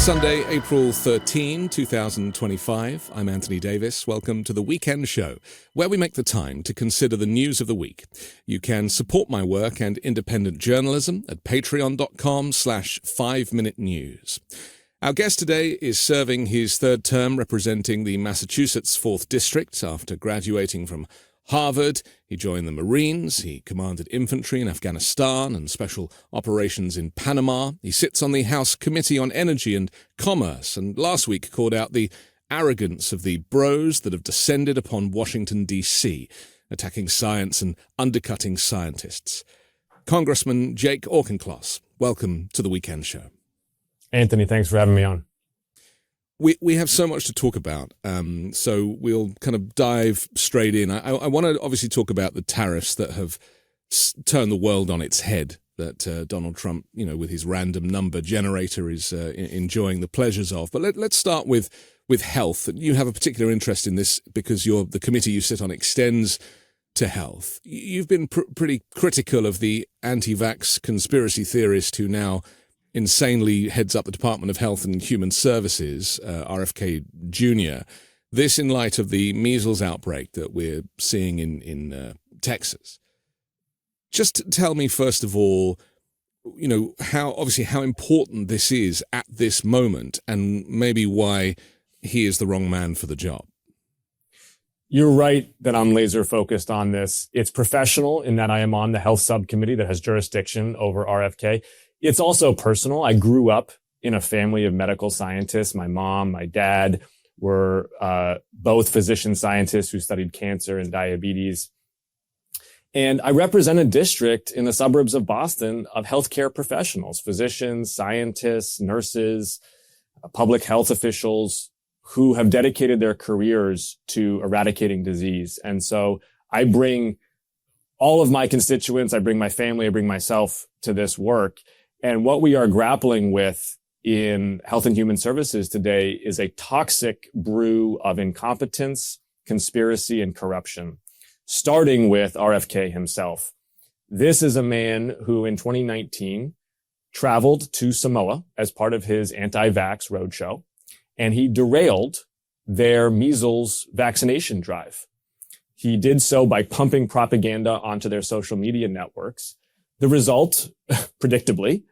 Sunday, April 13, 2025. I'm Anthony Davis. Welcome to the Weekend Show, where we make the time to consider the news of the week. You can support my work and independent journalism at patreon.com/5 Minute News. Our guest today is serving his third term representing the Massachusetts 4th District after graduating from Harvard. He joined the Marines. He commanded infantry in Afghanistan and special operations in Panama. He sits on the House Committee on Energy and Commerce, and last week called out the arrogance of the bros that have descended upon Washington, D.C., attacking science and undercutting scientists. Congressman Jake Auchincloss, welcome to the Weekend Show. Anthony, thanks for having me on. We have so much to talk about, so we'll kind of dive straight in. I want to obviously talk about the tariffs that have turned the world on its head, that Donald Trump, with his random number generator is enjoying the pleasures of. But let's start with health. You have a particular interest in this because the committee you sit on extends to health. You've been pretty critical of the anti-vax conspiracy theorist who now insanely heads up the Department of Health and Human Services, RFK Jr. This in light of the measles outbreak that we're seeing in Texas. Just tell me, first of all, how important this is at this moment and maybe why he is the wrong man for the job. You're right that I'm laser focused on this. It's professional in that I am on the health subcommittee that has jurisdiction over RFK. It's also personal. I grew up in a family of medical scientists. My mom, my dad were both physician scientists who studied cancer and diabetes. And I represent a district in the suburbs of Boston of healthcare professionals, physicians, scientists, nurses, public health officials who have dedicated their careers to eradicating disease. And so I bring all of my constituents, I bring my family, I bring myself to this work. And what we are grappling with in health and human services today is a toxic brew of incompetence, conspiracy, and corruption, starting with RFK himself. This is a man who in 2019 traveled to Samoa as part of his anti-vax roadshow, and he derailed their measles vaccination drive. He did so by pumping propaganda onto their social media networks. The result, predictably,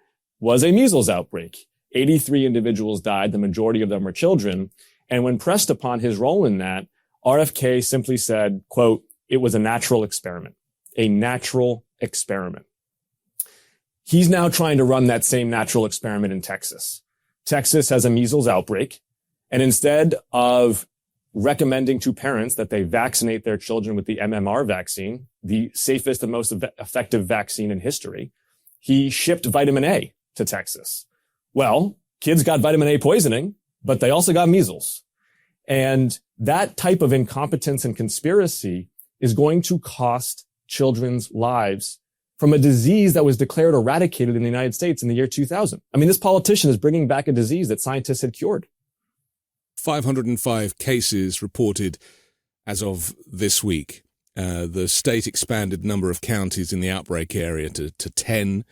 was a measles outbreak. 83 individuals died. The majority of them were children. And when pressed upon his role in that, RFK simply said, quote, "It was a natural experiment, a natural experiment." He's now trying to run that same natural experiment in Texas. Texas has a measles outbreak. And instead of recommending to parents that they vaccinate their children with the MMR vaccine, the safest and most effective vaccine in history, he shipped vitamin A to Texas. Well, kids got vitamin A poisoning, but they also got measles. And that type of incompetence and conspiracy is going to cost children's lives from a disease that was declared eradicated in the United States in the year 2000. I mean, this politician is bringing back a disease that scientists had cured. 505 cases reported as of this week. The state expanded number of counties in the outbreak area to 10.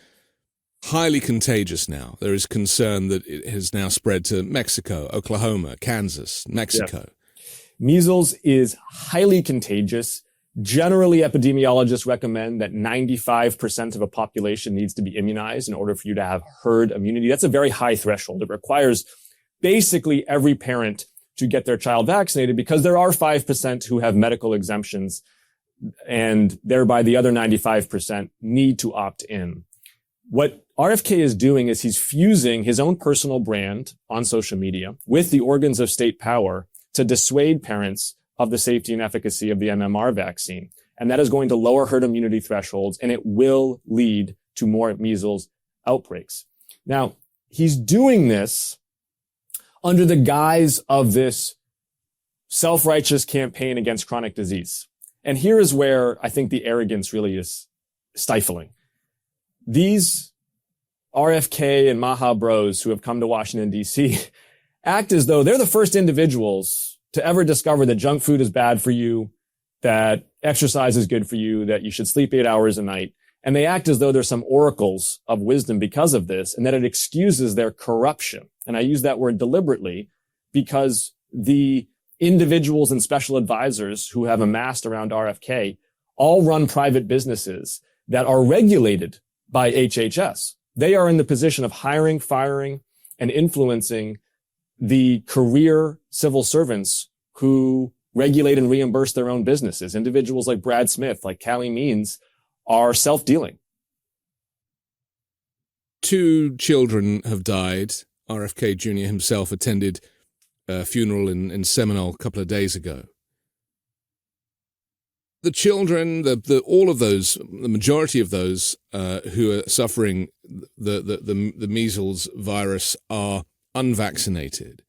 Highly contagious now. There is concern that it has now spread to Mexico, Oklahoma, Kansas, Mexico. Yeah. Measles is highly contagious. Generally, epidemiologists recommend that 95% of a population needs to be immunized in order for you to have herd immunity. That's a very high threshold. It requires basically every parent to get their child vaccinated because there are 5% who have medical exemptions, and thereby the other 95% need to opt in. What RFK is doing is he's fusing his own personal brand on social media with the organs of state power to dissuade parents of the safety and efficacy of the MMR vaccine. And that is going to lower herd immunity thresholds, and it will lead to more measles outbreaks. Now, he's doing this under the guise of this self-righteous campaign against chronic disease. And here is where I think the arrogance really is stifling. These RFK and Maha bros who have come to Washington, D.C. act as though they're the first individuals to ever discover that junk food is bad for you, that exercise is good for you, that you should sleep 8 hours a night. And they act as though there's some oracles of wisdom because of this, and that it excuses their corruption. And I use that word deliberately because the individuals and special advisors who have amassed around RFK all run private businesses that are regulated by HHS. They are in the position of hiring, firing, and influencing the career civil servants who regulate and reimburse their own businesses. Individuals like Brad Smith, like Callie Means, are self-dealing. 2 children have died. RFK Jr. himself attended a funeral in Seminole a couple of days ago. The children, all of those, the majority of those who are suffering the measles virus are unvaccinated.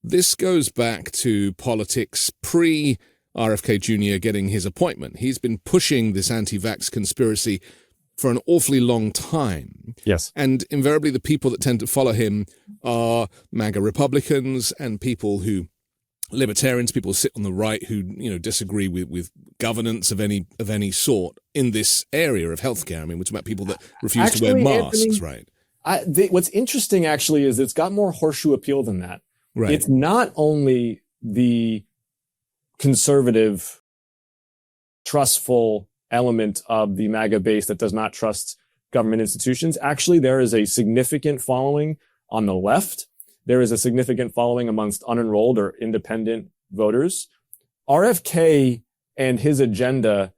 This goes back to politics pre-RFK Jr. getting his appointment. He's been pushing this anti-vax conspiracy for an awfully long time. Yes. And invariably the people that tend to follow him are MAGA Republicans and people who, libertarians, people who sit on the right who, disagree with governance of any sort in this area of healthcare. I mean, we're talking about people that refuse to wear masks, Anthony, right? What's interesting actually is it's got more horseshoe appeal than that. Right. It's not only the conservative, trustful element of the MAGA base that does not trust government institutions. Actually, there is a significant following on the left. There is a significant following amongst unenrolled or independent voters. RFK and his agenda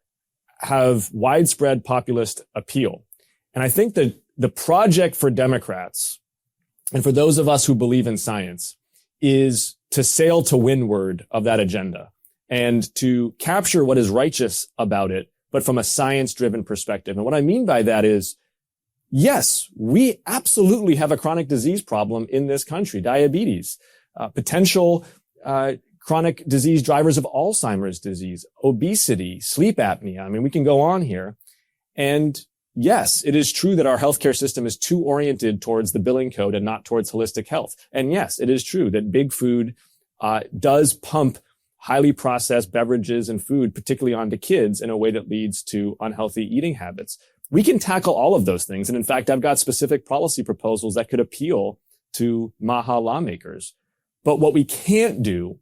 have widespread populist appeal. And I think that the project for Democrats and for those of us who believe in science is to sail to windward of that agenda and to capture what is righteous about it, but from a science-driven perspective. And what I mean by that is, yes, we absolutely have a chronic disease problem in this country, diabetes, potential chronic disease drivers of Alzheimer's disease, obesity, sleep apnea. I mean, we can go on here. And yes, it is true that our healthcare system is too oriented towards the billing code and not towards holistic health. And yes, it is true that big food does pump highly processed beverages and food, particularly onto kids, in a way that leads to unhealthy eating habits. We can tackle all of those things. And in fact, I've got specific policy proposals that could appeal to MAHA lawmakers. But what we can't do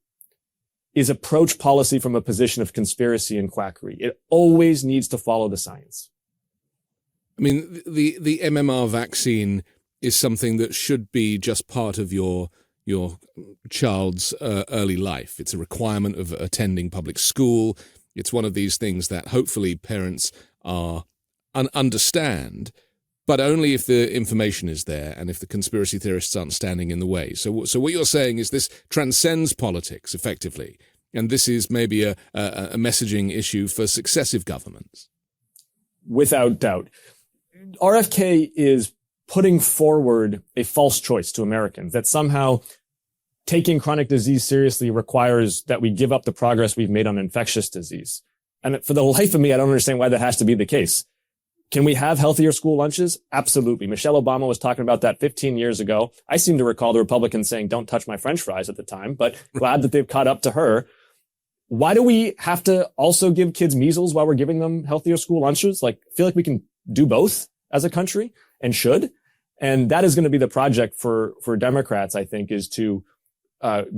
is approach policy from a position of conspiracy and quackery. It always needs to follow the science. I mean, the MMR vaccine is something that should be just part of your child's early life. It's a requirement of attending public school. It's one of these things that hopefully parents understand, but only if the information is there and if the conspiracy theorists aren't standing in the way. So what you're saying is this transcends politics effectively, and this is maybe a messaging issue for successive governments. Without doubt. RFK is putting forward a false choice to Americans that somehow taking chronic disease seriously requires that we give up the progress we've made on infectious disease. And for the life of me, I don't understand why that has to be the case. Can we have healthier school lunches? Absolutely. Michelle Obama was talking about that 15 years ago. I seem to recall the Republicans saying, don't touch my French fries at the time, but glad that they've caught up to her. Why do we have to also give kids measles while we're giving them healthier school lunches? I feel like we can do both as a country and should. And that is going to be the project for Democrats, I think, is to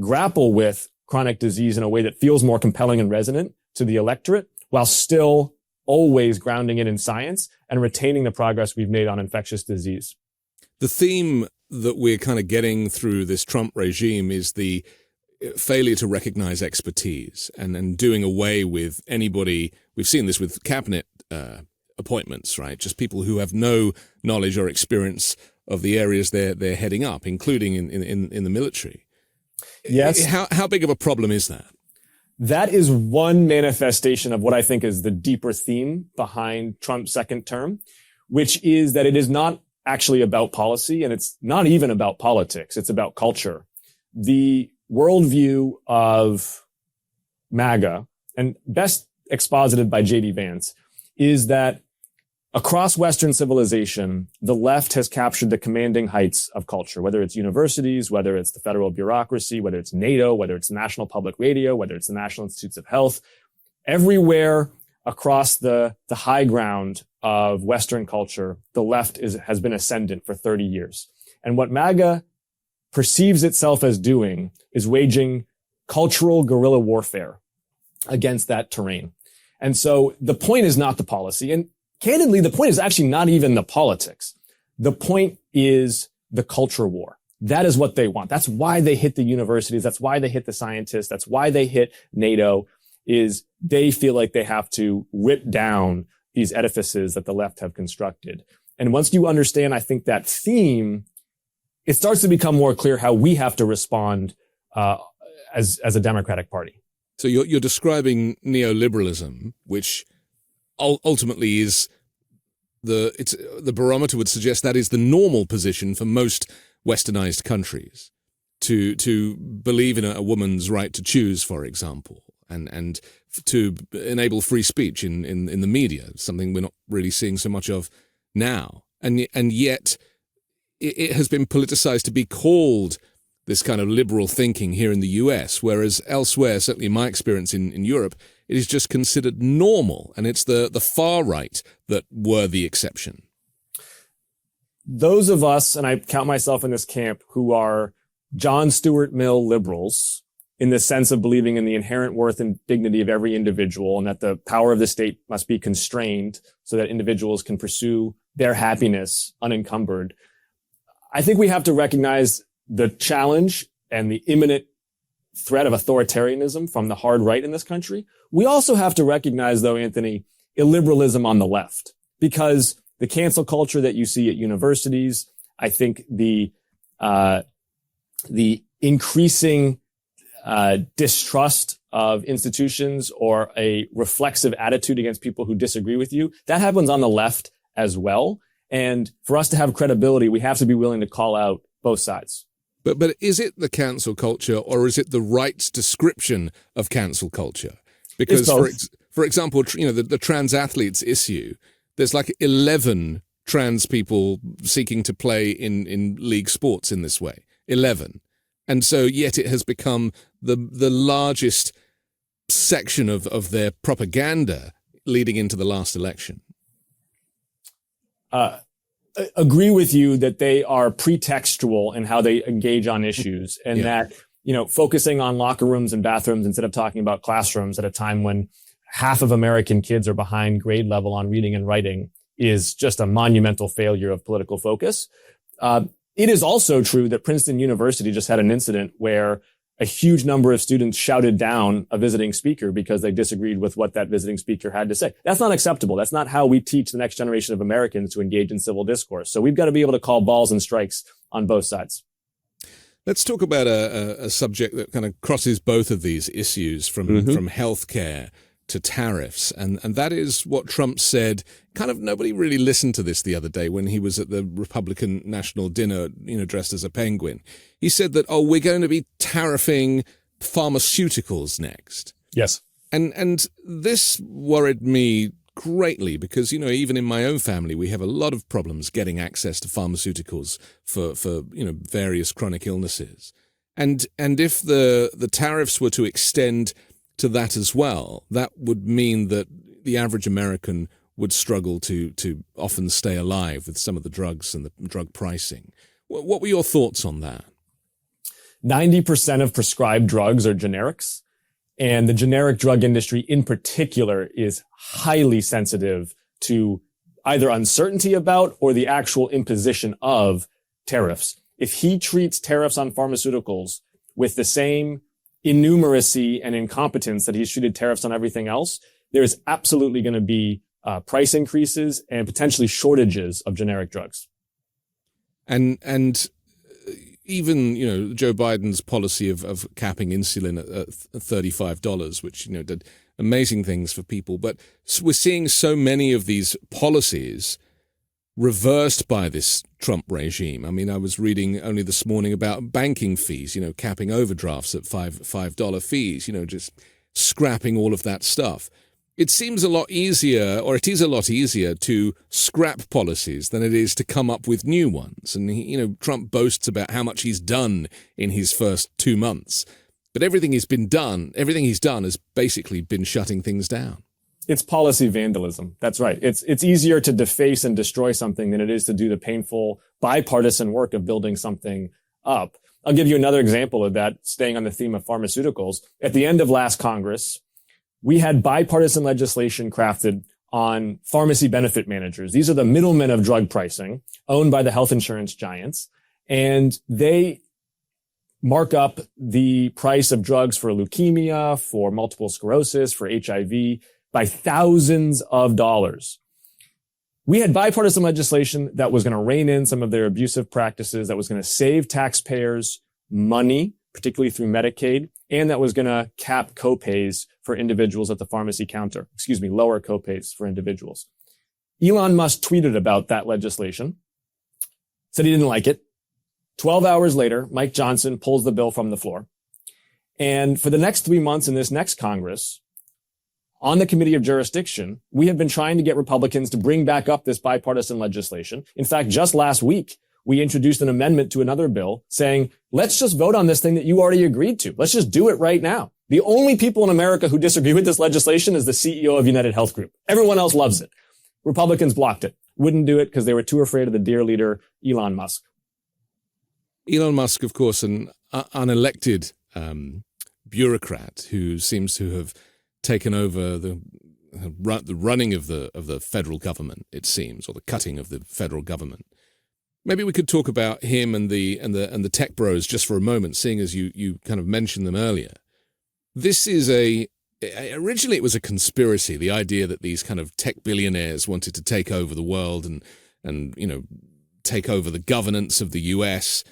grapple with chronic disease in a way that feels more compelling and resonant to the electorate while still always grounding it in science and retaining the progress we've made on infectious disease. The theme that we're kind of getting through this Trump regime is the failure to recognize expertise and doing away with anybody. We've seen this with cabinet appointments, right? Just people who have no knowledge or experience of the areas they're heading up, including in the military. Yes. How big of a problem is that? That is one manifestation of what I think is the deeper theme behind Trump's second term, which is that it is not actually about policy and it's not even about politics. It's about culture. The worldview of MAGA, and best exposited by J.D. Vance, is that across Western civilization, the left has captured the commanding heights of culture, whether it's universities, whether it's the federal bureaucracy, whether it's NATO, whether it's National Public Radio, whether it's the National Institutes of Health. Everywhere across the high ground of Western culture, the left has been ascendant for 30 years. And what MAGA perceives itself as doing is waging cultural guerrilla warfare against that terrain. And so the point is not the policy. And candidly, the point is actually not even the politics. The point is the culture war. That is what they want. That's why they hit the universities. That's why they hit the scientists. That's why they hit NATO, is they feel like they have to rip down these edifices that the left have constructed. And once you understand, I think, that theme, it starts to become more clear how we have to respond as a Democratic Party. So you're describing neoliberalism, which ultimately is the barometer would suggest that is the normal position for most westernized countries, to believe in a woman's right to choose, for example, and to enable free speech in the media, something we're not really seeing so much of now. And yet it has been politicized to be called this kind of liberal thinking here in the US, whereas elsewhere, certainly in my experience in Europe, it is just considered normal, and it's the far right that were the exception. Those of us, and I count myself in this camp, who are John Stuart Mill liberals, in the sense of believing in the inherent worth and dignity of every individual, and that the power of the state must be constrained so that individuals can pursue their happiness unencumbered. I think we have to recognize the challenge and the imminent threat of authoritarianism from the hard right in this country. We also have to recognize, though, Anthony, illiberalism on the left, because the cancel culture that you see at universities, I think the increasing distrust of institutions or a reflexive attitude against people who disagree with you, that happens on the left as well. And for us to have credibility, we have to be willing to call out both sides. But is it the cancel culture, or is it the right's description of cancel culture? Because, for example, the trans athletes issue, there's like 11 trans people seeking to play in league sports in this way. 11. And so yet it has become the largest section of their propaganda leading into the last election. Agree with you that they are pretextual in how they engage on issues, and that, focusing on locker rooms and bathrooms instead of talking about classrooms at a time when half of American kids are behind grade level on reading and writing is just a monumental failure of political focus. It is also true that Princeton University just had an incident where a huge number of students shouted down a visiting speaker because they disagreed with what that visiting speaker had to say. That's not acceptable. That's not how we teach the next generation of Americans to engage in civil discourse. So we've got to be able to call balls and strikes on both sides. Let's talk about a subject that kind of crosses both of these issues, from healthcare to tariffs. And that is what Trump said. Kind of nobody really listened to this the other day when he was at the Republican National Dinner, dressed as a penguin. He said that, we're going to be tariffing pharmaceuticals next. Yes. And this worried me greatly because, even in my own family, we have a lot of problems getting access to pharmaceuticals for various chronic illnesses. And if the tariffs were to extend to that as well, that would mean that the average American would struggle to often stay alive with some of the drugs and the drug pricing. What were your thoughts on that? 90% of prescribed drugs are generics, and the generic drug industry in particular is highly sensitive to either uncertainty about or the actual imposition of tariffs. If he treats tariffs on pharmaceuticals with the same innumeracy and incompetence that he's treated tariffs on everything else, there is absolutely going to be price increases and potentially shortages of generic drugs. And even, Joe Biden's policy of capping insulin at $35, which, did amazing things for people. But we're seeing so many of these policies reversed by this Trump regime. I mean, I was reading only this morning about banking fees, capping overdrafts at $5 fees, just scrapping all of that stuff. It seems a lot easier, or it is a lot easier to scrap policies than it is to come up with new ones. And, Trump boasts about how much he's done in his first 2 months. But everything he's done has basically been shutting things down. It's policy vandalism. That's right. It's easier to deface and destroy something than it is to do the painful bipartisan work of building something up. I'll give you another example of that, staying on the theme of pharmaceuticals. At the end of last Congress, we had bipartisan legislation crafted on pharmacy benefit managers. These are the middlemen of drug pricing owned by the health insurance giants. And they mark up the price of drugs for leukemia, for multiple sclerosis, for HIV by thousands of dollars. We had bipartisan legislation that was going to rein in some of their abusive practices, that was going to save taxpayers money, particularly through Medicaid, and that was going to cap copays for individuals at the pharmacy counter. Lower copays for individuals. Elon Musk tweeted about that legislation, said he didn't like it. 12 hours later, Mike Johnson pulls the bill from the floor. And for the next 3 months in this next Congress, on the Committee of Jurisdiction, we have been trying to get Republicans to bring back up this bipartisan legislation. In fact, just last week, we introduced an amendment to another bill saying, let's just vote on this thing that you already agreed to. Let's just do it right now. The only people in America who disagree with this legislation is the CEO of United Health Group. Everyone else loves it. Republicans blocked it. Wouldn't do it because they were too afraid of the dear leader, Elon Musk. Elon Musk, of course, an unelected bureaucrat who seems to have taken over the running of the federal government, it seems, or the cutting of the federal government. Maybe we could talk about him and the tech bros just for a moment, seeing as you kind of mentioned them earlier. This is originally it was a conspiracy, the idea that these kind of tech billionaires wanted to take over the world and take over the governance of the US.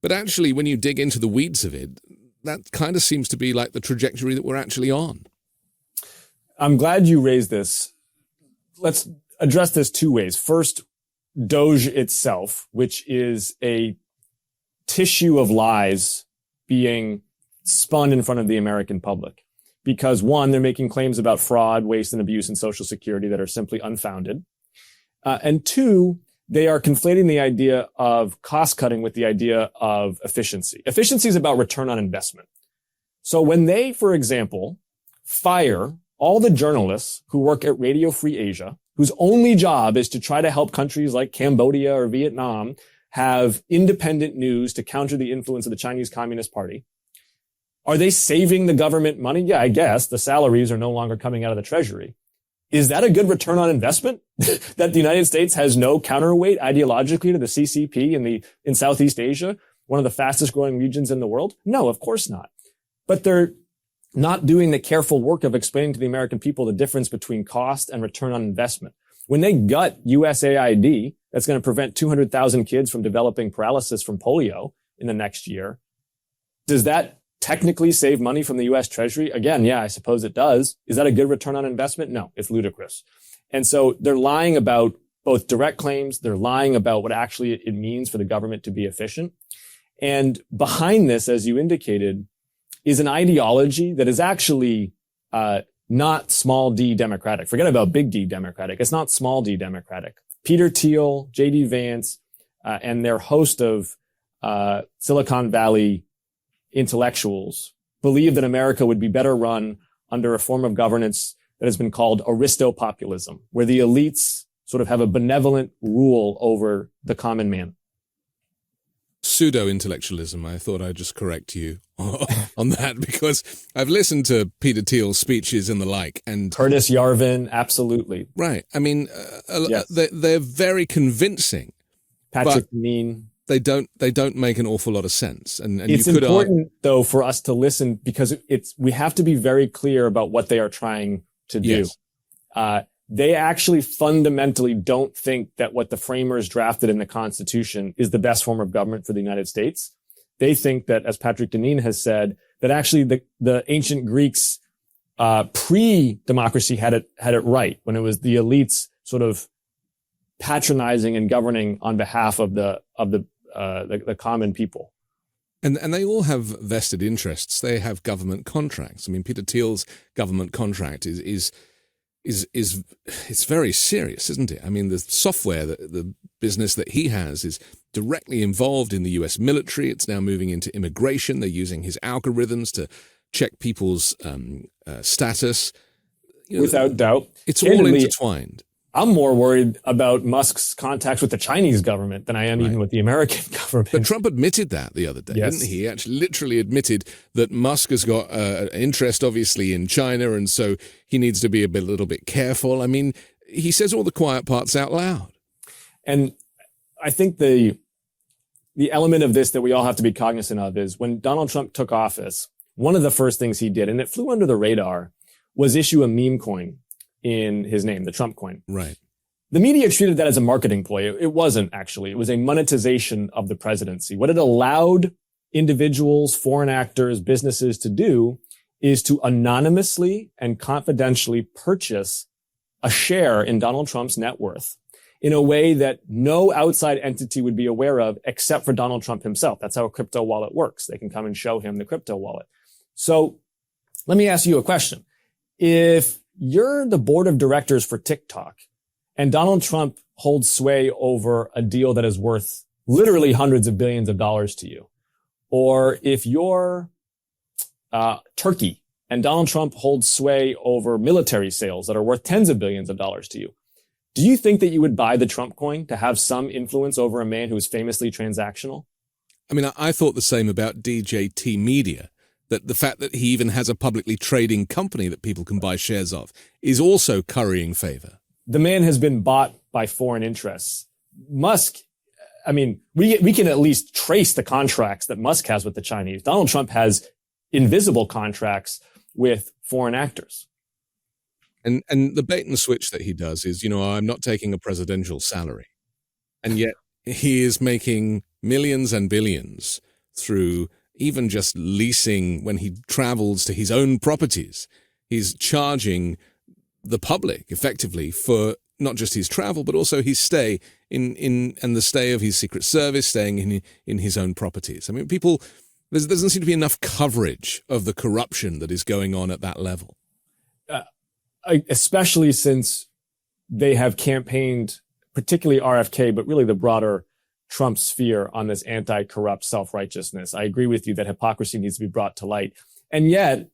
But actually, when you dig into the weeds of it, that kind of seems to be like the trajectory that we're actually on. I'm glad you raised this. Let's address this two ways. First, Doge itself, which is a tissue of lies being spun in front of the American public. Because one, they're making claims about fraud, waste, and abuse in Social Security that are simply unfounded. And two, they are conflating the idea of cost cutting with the idea of efficiency. Efficiency is about return on investment. So when they, for example, fire all the journalists who work at Radio Free Asia, whose only job is to try to help countries like Cambodia or Vietnam have independent news to counter the influence of the Chinese Communist Party, are they saving the government money? Yeah, I guess. The salaries are no longer coming out of the Treasury. Is that a good return on investment? That the United States has no counterweight ideologically to the CCP in Southeast Asia, one of the fastest growing regions in the world? No, of course not. But they're not doing the careful work of explaining to the American people the difference between cost and return on investment. When they gut USAID, that's going to prevent 200,000 kids from developing paralysis from polio in the next year. Does that technically save money from the U.S. Treasury? Again, yeah, I suppose it does. Is that a good return on investment? No, it's ludicrous. And so they're lying about both direct claims. They're lying about what actually it means for the government to be efficient. And behind this, as you indicated, is an ideology that is actually not small d democratic. Forget about big D democratic. It's not small d democratic. Peter Thiel, J.D. Vance, and their host of Silicon Valley intellectuals believe that America would be better run under a form of governance that has been called aristopopulism, where the elites sort of have a benevolent rule over the common man. Pseudo-intellectualism. I thought I'd just correct you on that because I've listened to Peter Thiel's speeches and the like. And Curtis Yarvin, absolutely. Right. I mean, Yes. they're very convincing. Patrick Mean. They don't make an awful lot of sense. And It's you could important, though, for us to listen because we have to be very clear about what they are trying to do. Yes. They actually fundamentally don't think that what the framers drafted in the Constitution is the best form of government for the United States. They think that, as Patrick Deneen has said, that actually the ancient Greeks pre-democracy had it right when it was the elites sort of patronizing and governing on behalf of the common people. And they all have vested interests. They have government contracts. I mean, Peter Thiel's government contract is it's very serious, isn't it? I mean, the software, the business that he has is directly involved in the U.S. military. It's now moving into immigration. They're using his algorithms to check people's status. Without doubt. It's all intertwined. I'm more worried about Musk's contacts with the Chinese government than I am even with the American government. But Trump admitted that the other day, Yes. didn't he? He actually literally admitted that Musk has got an interest, obviously, in China, and so he needs to be a little bit careful. I mean, he says all the quiet parts out loud. And I think the element of this that we all have to be cognizant of is when Donald Trump took office, one of the first things he did, and it flew under the radar, was issue a meme coin in his name, the Trump coin. Right. The media treated that as a marketing ploy. It wasn't actually. It was a monetization of the presidency. What it allowed individuals, foreign actors, businesses to do is to anonymously and confidentially purchase a share in Donald Trump's net worth in a way that no outside entity would be aware of except for Donald Trump himself. That's how a crypto wallet works. They can come and show him the crypto wallet. So let me ask you a question. If you're the board of directors for TikTok and Donald Trump holds sway over a deal that is worth literally hundreds of billions of dollars to you, or if you're Turkey and Donald Trump holds sway over military sales that are worth tens of billions of dollars to you, do you think that you would buy the Trump coin to have some influence over a man who is famously transactional? I mean, I thought the same about DJT Media, that the fact that he even has a publicly trading company that people can buy shares of is also currying favor. The man has been bought by foreign interests. Musk, I mean, we can at least trace the contracts that Musk has with the Chinese. Donald Trump has invisible contracts with foreign actors. And the bait and switch that he does is, I'm not taking a presidential salary. And yet he is making millions and billions through even just leasing when he travels to his own properties. He's charging the public effectively for not just his travel, but also his stay and the stay of his Secret Service, staying in his own properties. I mean, there doesn't seem to be enough coverage of the corruption that is going on at that level. Especially since they have campaigned, particularly RFK, but really the broader Trump sphere on this anti-corrupt self-righteousness. I agree with you that hypocrisy needs to be brought to light. And yet,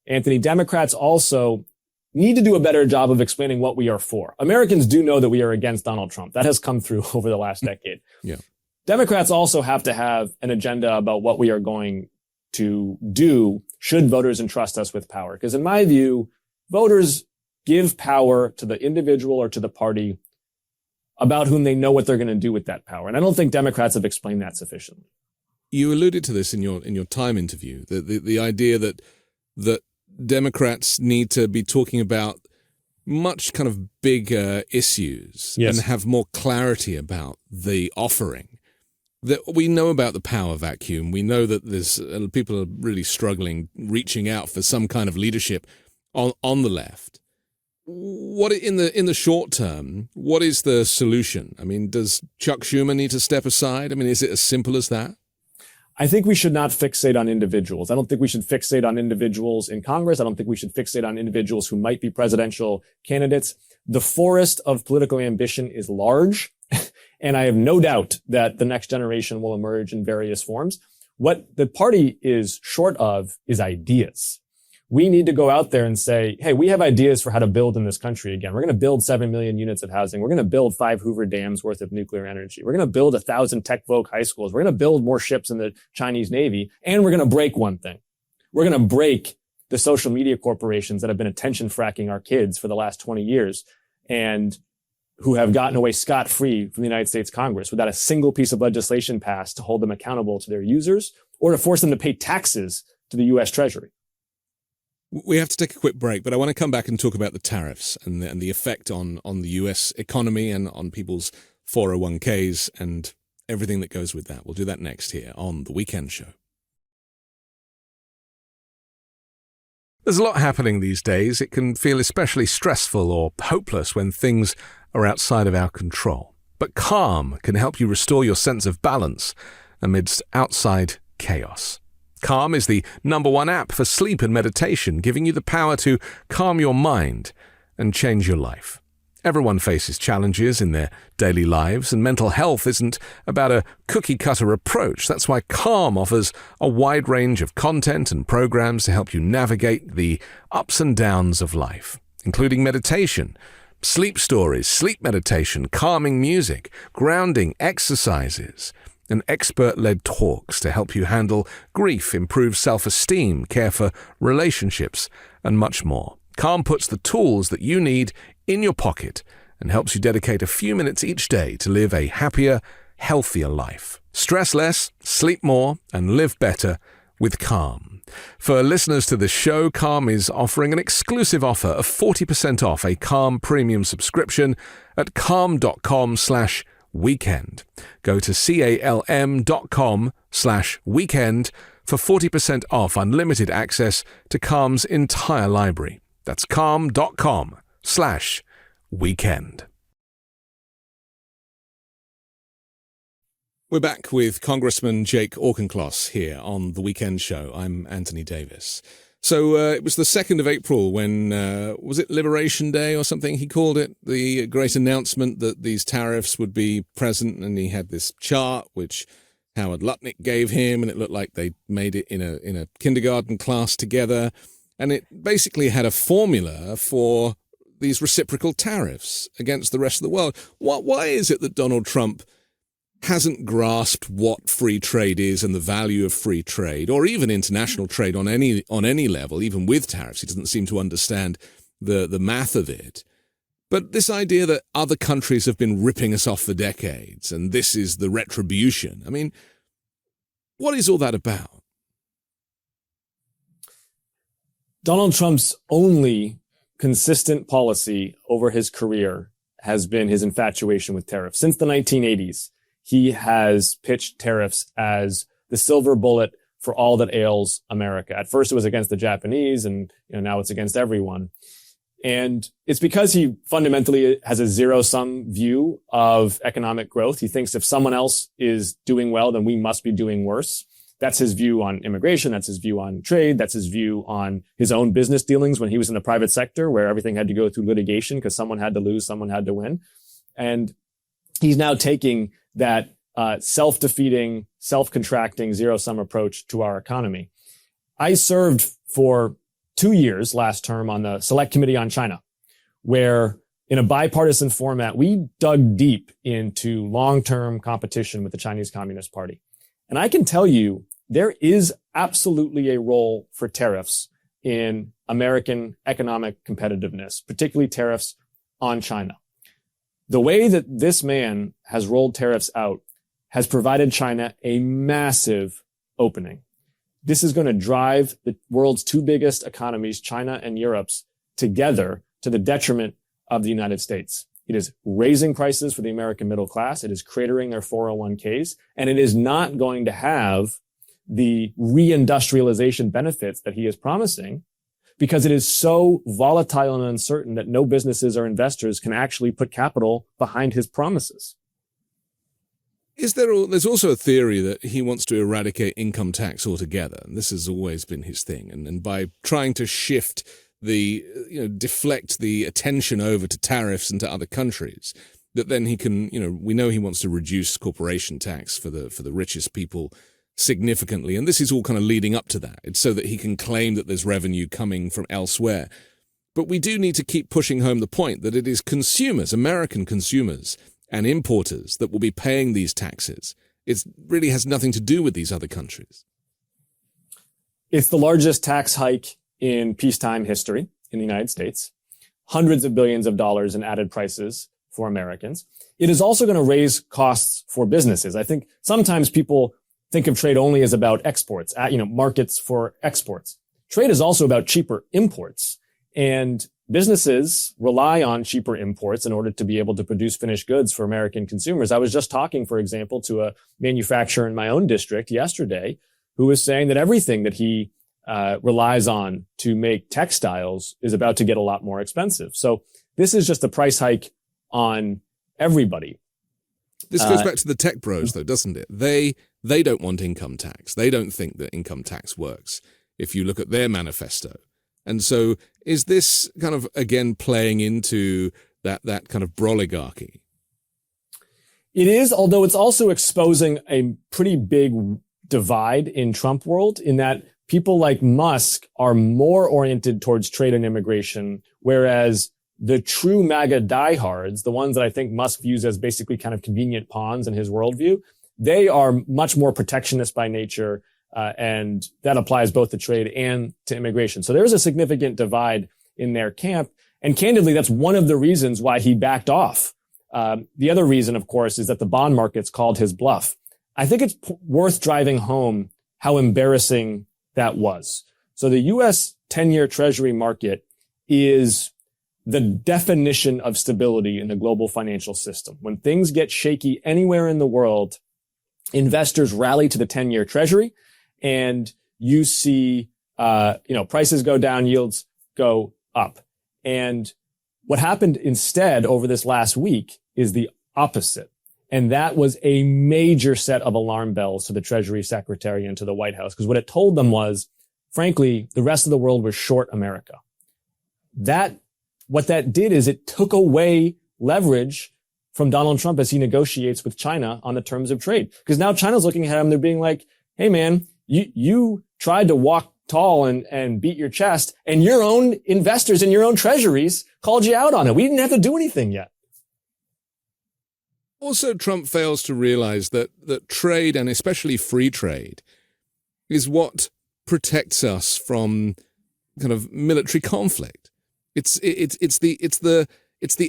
Anthony, Democrats also need to do a better job of explaining what we are for. Americans do know that we are against Donald Trump. That has come through over the last decade. Yeah. Democrats also have to have an agenda about what we are going to do should voters entrust us with power. Because in my view, voters give power to the individual or to the party about whom they know what they're going to do with that power. And I don't think Democrats have explained that sufficiently. You alluded to this in your Time interview, the idea that Democrats need to be talking about much kind of bigger issues and have more clarity about the offering. That we know about the power vacuum. We know that there's people are really struggling, reaching out for some kind of leadership on the left. What in the short term, what is the solution? I mean, does Chuck Schumer need to step aside? I mean, is it as simple as that? I think we should not fixate on individuals. I don't think we should fixate on individuals in Congress. I don't think we should fixate on individuals who might be presidential candidates. The forest of political ambition is large, and I have no doubt that the next generation will emerge in various forms. What the party is short of is ideas. We need to go out there and say, hey, we have ideas for how to build in this country again. We're going to build 7 million units of housing. We're going to build 5 Hoover Dams worth of nuclear energy. We're going to build 1,000 tech-voc high schools. We're going to build more ships in the Chinese Navy. And we're going to break one thing. We're going to break the social media corporations that have been attention fracking our kids for the last 20 years and who have gotten away scot-free from the United States Congress without a single piece of legislation passed to hold them accountable to their users or to force them to pay taxes to the U.S. Treasury. We have to take a quick break, but I want to come back and talk about the tariffs and the effect on the U.S. economy and on people's 401ks and everything that goes with that. We'll do that next here on The Weekend Show. There's a lot happening these days. It can feel especially stressful or hopeless when things are outside of our control. But Calm can help you restore your sense of balance amidst outside chaos. Calm is the #1 app for sleep and meditation, giving you the power to calm your mind and change your life. Everyone faces challenges in their daily lives, and mental health isn't about a cookie-cutter approach. That's why Calm offers a wide range of content and programs to help you navigate the ups and downs of life, including meditation, sleep stories, sleep meditation, calming music, grounding exercises, and expert-led talks to help you handle grief, improve self-esteem, care for relationships, and much more. Calm puts the tools that you need in your pocket and helps you dedicate a few minutes each day to live a happier, healthier life. Stress less, sleep more, and live better with Calm. For listeners to the show, Calm is offering an exclusive offer of 40% off a Calm premium subscription at calm.com/weekend. Go to calm.com/weekend for 40% off unlimited access to Calm's entire library. That's calm.com/weekend. We're back with Congressman Jake Auchincloss here on The Weekend Show. I'm Anthony Davis. So it was the 2nd of April when, was it Liberation Day or something? He called it the great announcement that these tariffs would be present, and he had this chart which Howard Lutnick gave him, and it looked like they made it in a kindergarten class together, and it basically had a formula for these reciprocal tariffs against the rest of the world. Why is it that Donald Trump hasn't grasped what free trade is and the value of free trade, or even international trade on any level, even with tariffs? He doesn't seem to understand the math of it. But this idea that other countries have been ripping us off for decades, and this is the retribution. I mean, what is all that about? Donald Trump's only consistent policy over his career has been his infatuation with tariffs. Since the 1980s, he has pitched tariffs as the silver bullet for all that ails America. At first, it was against the Japanese, and now it's against everyone. And it's because he fundamentally has a zero-sum view of economic growth. He thinks if someone else is doing well, then we must be doing worse. That's his view on immigration. That's his view on trade. That's his view on his own business dealings when he was in the private sector, where everything had to go through litigation because someone had to lose, someone had to win. And he's now taking that self-defeating, self-contracting, zero-sum approach to our economy. I served for 2 years last term on the Select Committee on China, where in a bipartisan format, we dug deep into long-term competition with the Chinese Communist Party. And I can tell you, there is absolutely a role for tariffs in American economic competitiveness, particularly tariffs on China. The way that this man has rolled tariffs out has provided China a massive opening. This is going to drive the world's two biggest economies, China and Europe's, together to the detriment of the United States. It is raising prices for the American middle class. It is cratering their 401ks, and it is not going to have the reindustrialization benefits that he is promising, because it is so volatile and uncertain that no businesses or investors can actually put capital behind his promises. There's also a theory that he wants to eradicate income tax altogether, and this has always been his thing. And by trying to shift deflect the attention over to tariffs and to other countries, that then he can, we know he wants to reduce corporation tax for the richest people significantly. And this is all kind of leading up to that. It's so that he can claim that there's revenue coming from elsewhere. But we do need to keep pushing home the point that it is consumers, American consumers and importers, that will be paying these taxes. It really has nothing to do with these other countries. It's the largest tax hike in peacetime history in the United States. Hundreds of billions of dollars in added prices for Americans. It is also going to raise costs for businesses. I think sometimes people think of trade only as about exports, markets for exports. Trade is also about cheaper imports, and businesses rely on cheaper imports in order to be able to produce finished goods for American consumers. I was just talking, for example, to a manufacturer in my own district yesterday who was saying that everything that he relies on to make textiles is about to get a lot more expensive. So this is just a price hike on everybody. This goes back to the tech bros, though, doesn't it? They don't want income tax. They don't think that income tax works, if you look at their manifesto. And so is this kind of, again, playing into that kind of broligarchy? It is, although it's also exposing a pretty big divide in Trump world, in that people like Musk are more oriented towards trade and immigration, whereas the true MAGA diehards, the ones that I think Musk views as basically kind of convenient pawns in his worldview, they are much more protectionist by nature, and that applies both to trade and to immigration. So there's a significant divide in their camp. And candidly, that's one of the reasons why he backed off. The other reason, of course, is that the bond markets called his bluff. I think it's worth driving home how embarrassing that was. So the U.S. 10-year Treasury market is the definition of stability in the global financial system. When things get shaky anywhere in the world, investors rally to the 10-year Treasury, and you see, prices go down, yields go up. And what happened instead over this last week is the opposite. And that was a major set of alarm bells to the Treasury Secretary and to the White House, because what it told them was, frankly, the rest of the world was short America. What that did is it took away leverage from Donald Trump as he negotiates with China on the terms of trade. Because now China's looking at him, they're being like, hey man, you tried to walk tall and beat your chest, and your own investors in your own treasuries called you out on it. We didn't have to do anything yet. Also, Trump fails to realize that trade, and especially free trade, is what protects us from kind of military conflict. It's the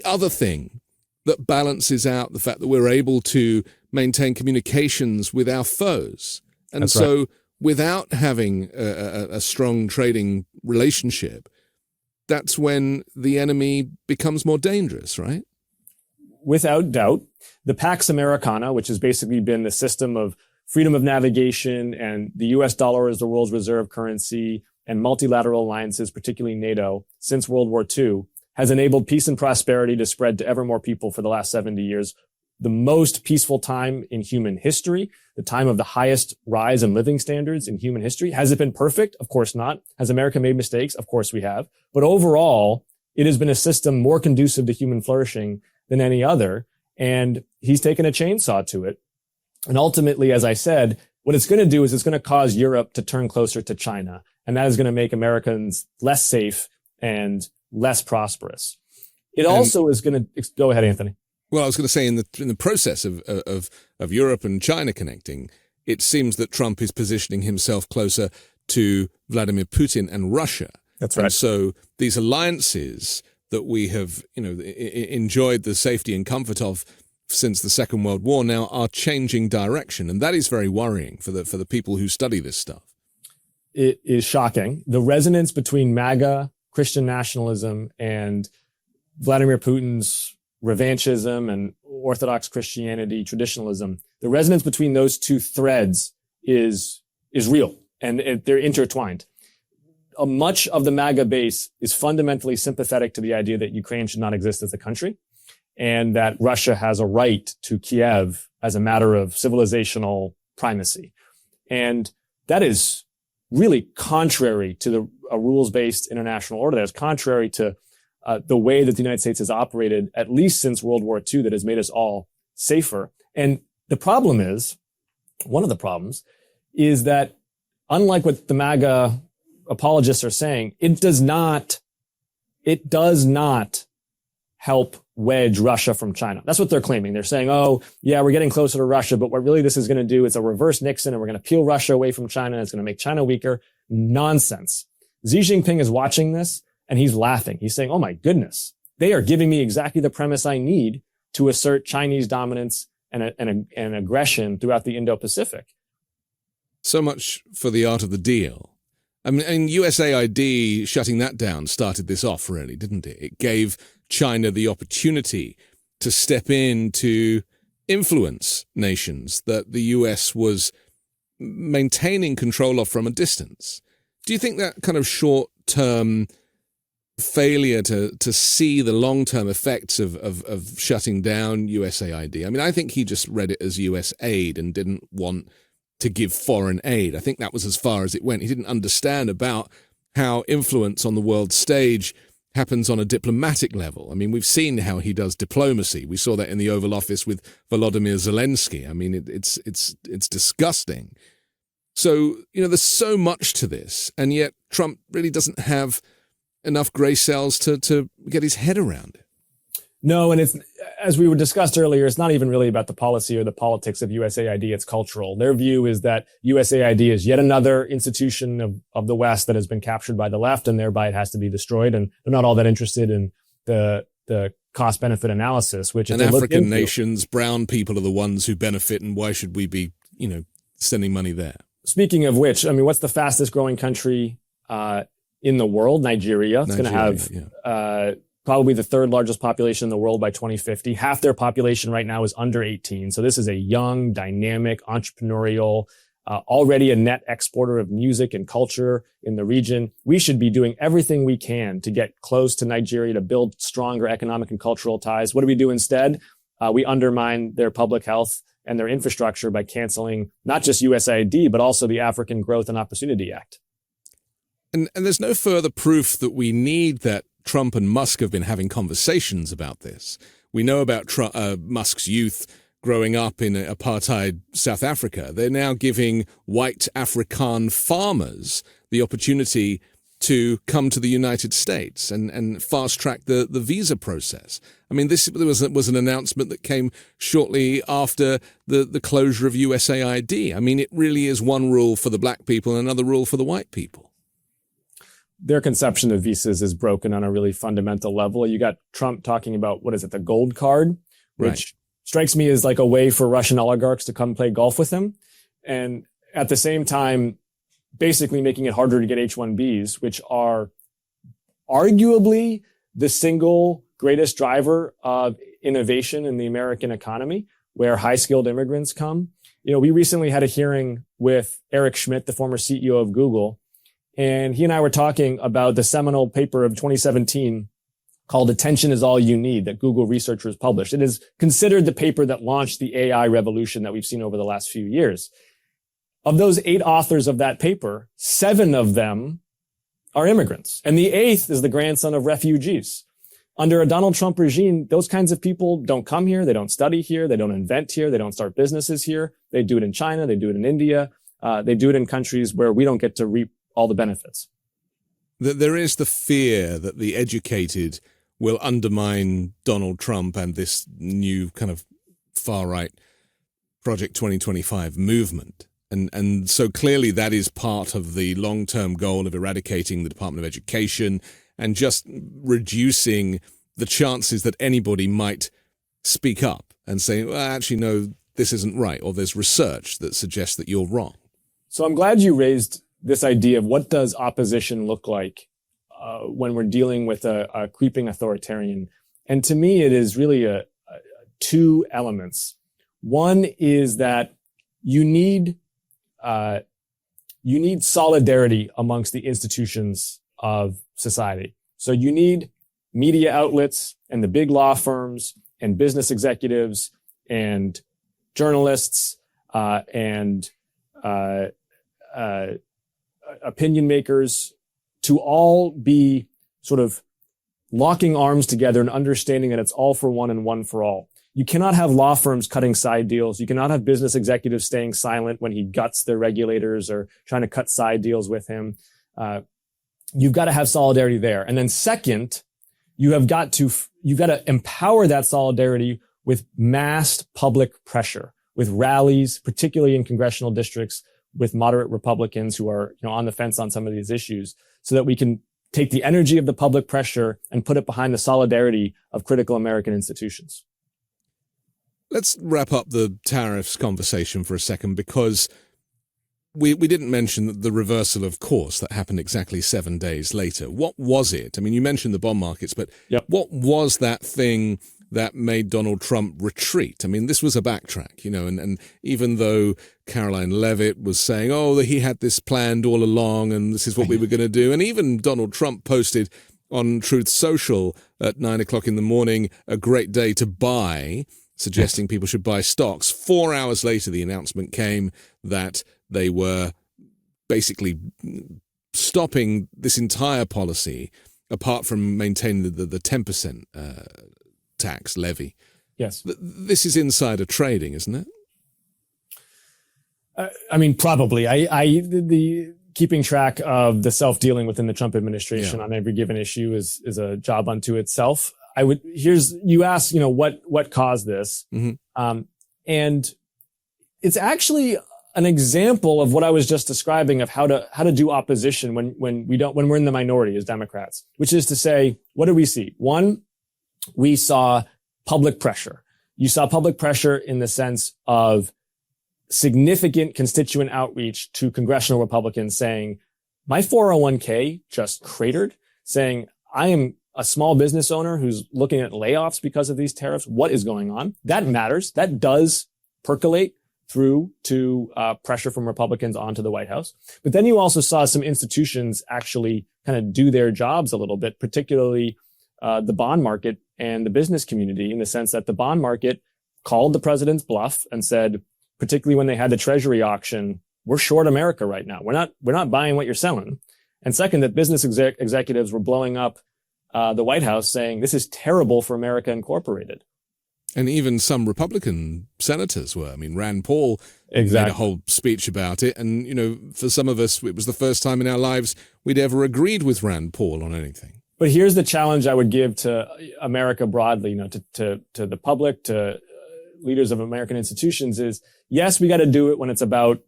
other thing that balances out the fact that we're able to maintain communications with our foes. And That's so right. Without having a strong trading relationship, that's when the enemy becomes more dangerous, right? Without doubt. The Pax Americana, which has basically been the system of freedom of navigation, and the US dollar as the world's reserve currency, and multilateral alliances, particularly NATO, since World War II, has enabled peace and prosperity to spread to ever more people for the last 70 years. The most peaceful time in human history, the time of the highest rise in living standards in human history. Has it been perfect? Of course not. Has America made mistakes? Of course we have. But overall, it has been a system more conducive to human flourishing than any other. And he's taken a chainsaw to it. And ultimately, as I said, what it's going to do is it's going to cause Europe to turn closer to China. And that is going to make Americans less safe and less prosperous. It also is going to, go ahead, Anthony. Well, I was going to say in the process of Europe and China connecting, it seems that Trump is positioning himself closer to Vladimir Putin and Russia. That's right. And so these alliances that we have, enjoyed the safety and comfort of since the Second World War now are changing direction, and that is very worrying for the people who study this stuff. It is shocking. The resonance between MAGA, Christian nationalism, and Vladimir Putin's revanchism and Orthodox Christianity, traditionalism, the resonance between those two threads is real, and they're intertwined. Much of the MAGA base is fundamentally sympathetic to the idea that Ukraine should not exist as a country, and that Russia has a right to Kiev as a matter of civilizational primacy. And that is really contrary to a rules-based international order. That is contrary to the way that the United States has operated, at least since World War II, that has made us all safer. And the problem is, one of the problems, is that unlike what the MAGA apologists are saying, it does not help wedge Russia from China. That's what they're claiming. They're saying, oh, yeah, we're getting closer to Russia, but what really this is going to do is a reverse Nixon, and we're going to peel Russia away from China, and it's going to make China weaker. Nonsense. Xi Jinping is watching this, and he's laughing. He's saying, oh my goodness, they are giving me exactly the premise I need to assert Chinese dominance and aggression throughout the Indo-Pacific. So much for the art of the deal. I mean, and USAID shutting that down started this off, really, didn't it? It gave China the opportunity to step in to influence nations that the US was maintaining control of from a distance. Do you think that kind of short-term failure to see the long-term effects of shutting down USAID? I mean, I think he just read it as US aid and didn't want to give foreign aid. I think that was as far as it went. He didn't understand about how influence on the world stage happens on a diplomatic level. I mean, we've seen how he does diplomacy. We saw that in the Oval Office with Volodymyr Zelensky. I mean, it's disgusting. So, there's so much to this, and yet Trump really doesn't have enough gray cells to get his head around it. No, and it's, as we were discussed earlier, it's not even really about the policy or the politics of USAID. It's cultural. Their view is that USAID is yet another institution of the West that has been captured by the left, and thereby it has to be destroyed. And they're not all that interested in the cost-benefit analysis, which and African nations, brown people are the ones who benefit, and why should we be, sending money there? Speaking of which, what's the fastest growing country in the world? Nigeria. It's going to have probably the third largest population in the world by 2050. Half their population right now is under 18. So this is a young, dynamic, entrepreneurial, already a net exporter of music and culture in the region. We should be doing everything we can to get close to Nigeria, to build stronger economic and cultural ties. What do we do instead? We undermine their public health and their infrastructure by canceling not just USAID, but also the African Growth and Opportunity Act. And there's no further proof that we need that Trump and Musk have been having conversations about this. We know about Musk's youth growing up in apartheid South Africa. They're now giving white African farmers the opportunity to come to the United States and fast track the visa process. This was an announcement that came shortly after the closure of USAID. It really is one rule for the black people and another rule for the white people. Their conception of visas is broken on a really fundamental level. You got Trump talking about, the gold card, which strikes me as like a way for Russian oligarchs to come play golf with him. And at the same time, basically making it harder to get H-1Bs, which are arguably the single greatest driver of innovation in the American economy, where high-skilled immigrants come. We recently had a hearing with Eric Schmidt, the former CEO of Google, and he and I were talking about the seminal paper of 2017 called Attention is All You Need that Google researchers published. It is considered the paper that launched the AI revolution that we've seen over the last few years. Of those 8 authors of that paper, 7 of them are immigrants. And the 8th is the grandson of refugees. Under a Donald Trump regime, those kinds of people don't come here. They don't study here. They don't invent here. They don't start businesses here. They do it in China. They do it in India. They do it in countries where we don't get to reap all the benefits. There is the fear that the educated will undermine Donald Trump and this new kind of far-right Project 2025 movement. And so clearly that is part of the long-term goal of eradicating the Department of Education and just reducing the chances that anybody might speak up and say, well, actually, no, this isn't right, or there's research that suggests that you're wrong. So I'm glad you raised this idea of what does opposition look like when we're dealing with a creeping authoritarian. And to me, it is really two elements. One is that you need solidarity amongst the institutions of society. So you need media outlets and the big law firms and business executives and journalists and opinion makers to all be sort of locking arms together and understanding that it's all for one and one for all. You cannot have law firms cutting side deals. You cannot have business executives staying silent when he guts their regulators or trying to cut side deals with him. You've got to have solidarity there. And then second, you've got to empower that solidarity with massed public pressure, with rallies, particularly in congressional districts, with moderate Republicans who are, on the fence on some of these issues, so that we can take the energy of the public pressure and put it behind the solidarity of critical American institutions. Let's wrap up the tariffs conversation for a second, because we didn't mention the reversal of course that happened exactly 7 days later. What was it? I mean, you mentioned the bond markets, but What was that thing that made Donald Trump retreat? I mean, this was a backtrack, and even though Caroline Leavitt was saying, he had this planned all along and this is what we were going to do. And even Donald Trump posted on Truth Social at 9:00 in the morning, a great day to buy, suggesting people should buy stocks. 4 hours later, the announcement came that they were basically stopping this entire policy, apart from maintaining the 10% tax levy. Yes. This is insider trading, isn't it? Probably. keeping track of the self-dealing within the Trump administration on every given issue is a job unto itself. You asked, what caused this? Mm-hmm. And it's actually an example of what I was just describing of how to do opposition when we're in the minority as Democrats, which is to say, what do we see? One, we saw public pressure. You saw public pressure in the sense of significant constituent outreach to congressional Republicans saying, my 401k just cratered, saying, I am a small business owner who's looking at layoffs because of these tariffs. What is going on? That matters. That does percolate through to pressure from Republicans onto the White House. But then you also saw some institutions actually kind of do their jobs a little bit, particularly the bond market and the business community, in the sense that the bond market called the president's bluff and said, particularly when they had the Treasury auction, we're short America right now. We're not buying what you're selling. And second, that business executives were blowing up the White House saying, this is terrible for America Incorporated. And even some Republican senators were. I mean, Rand Paul made a whole speech about it. And, for some of us, it was the first time in our lives we'd ever agreed with Rand Paul on anything. But here's the challenge I would give to America broadly, to the public, to leaders of American institutions is, yes, we got to do it when it's about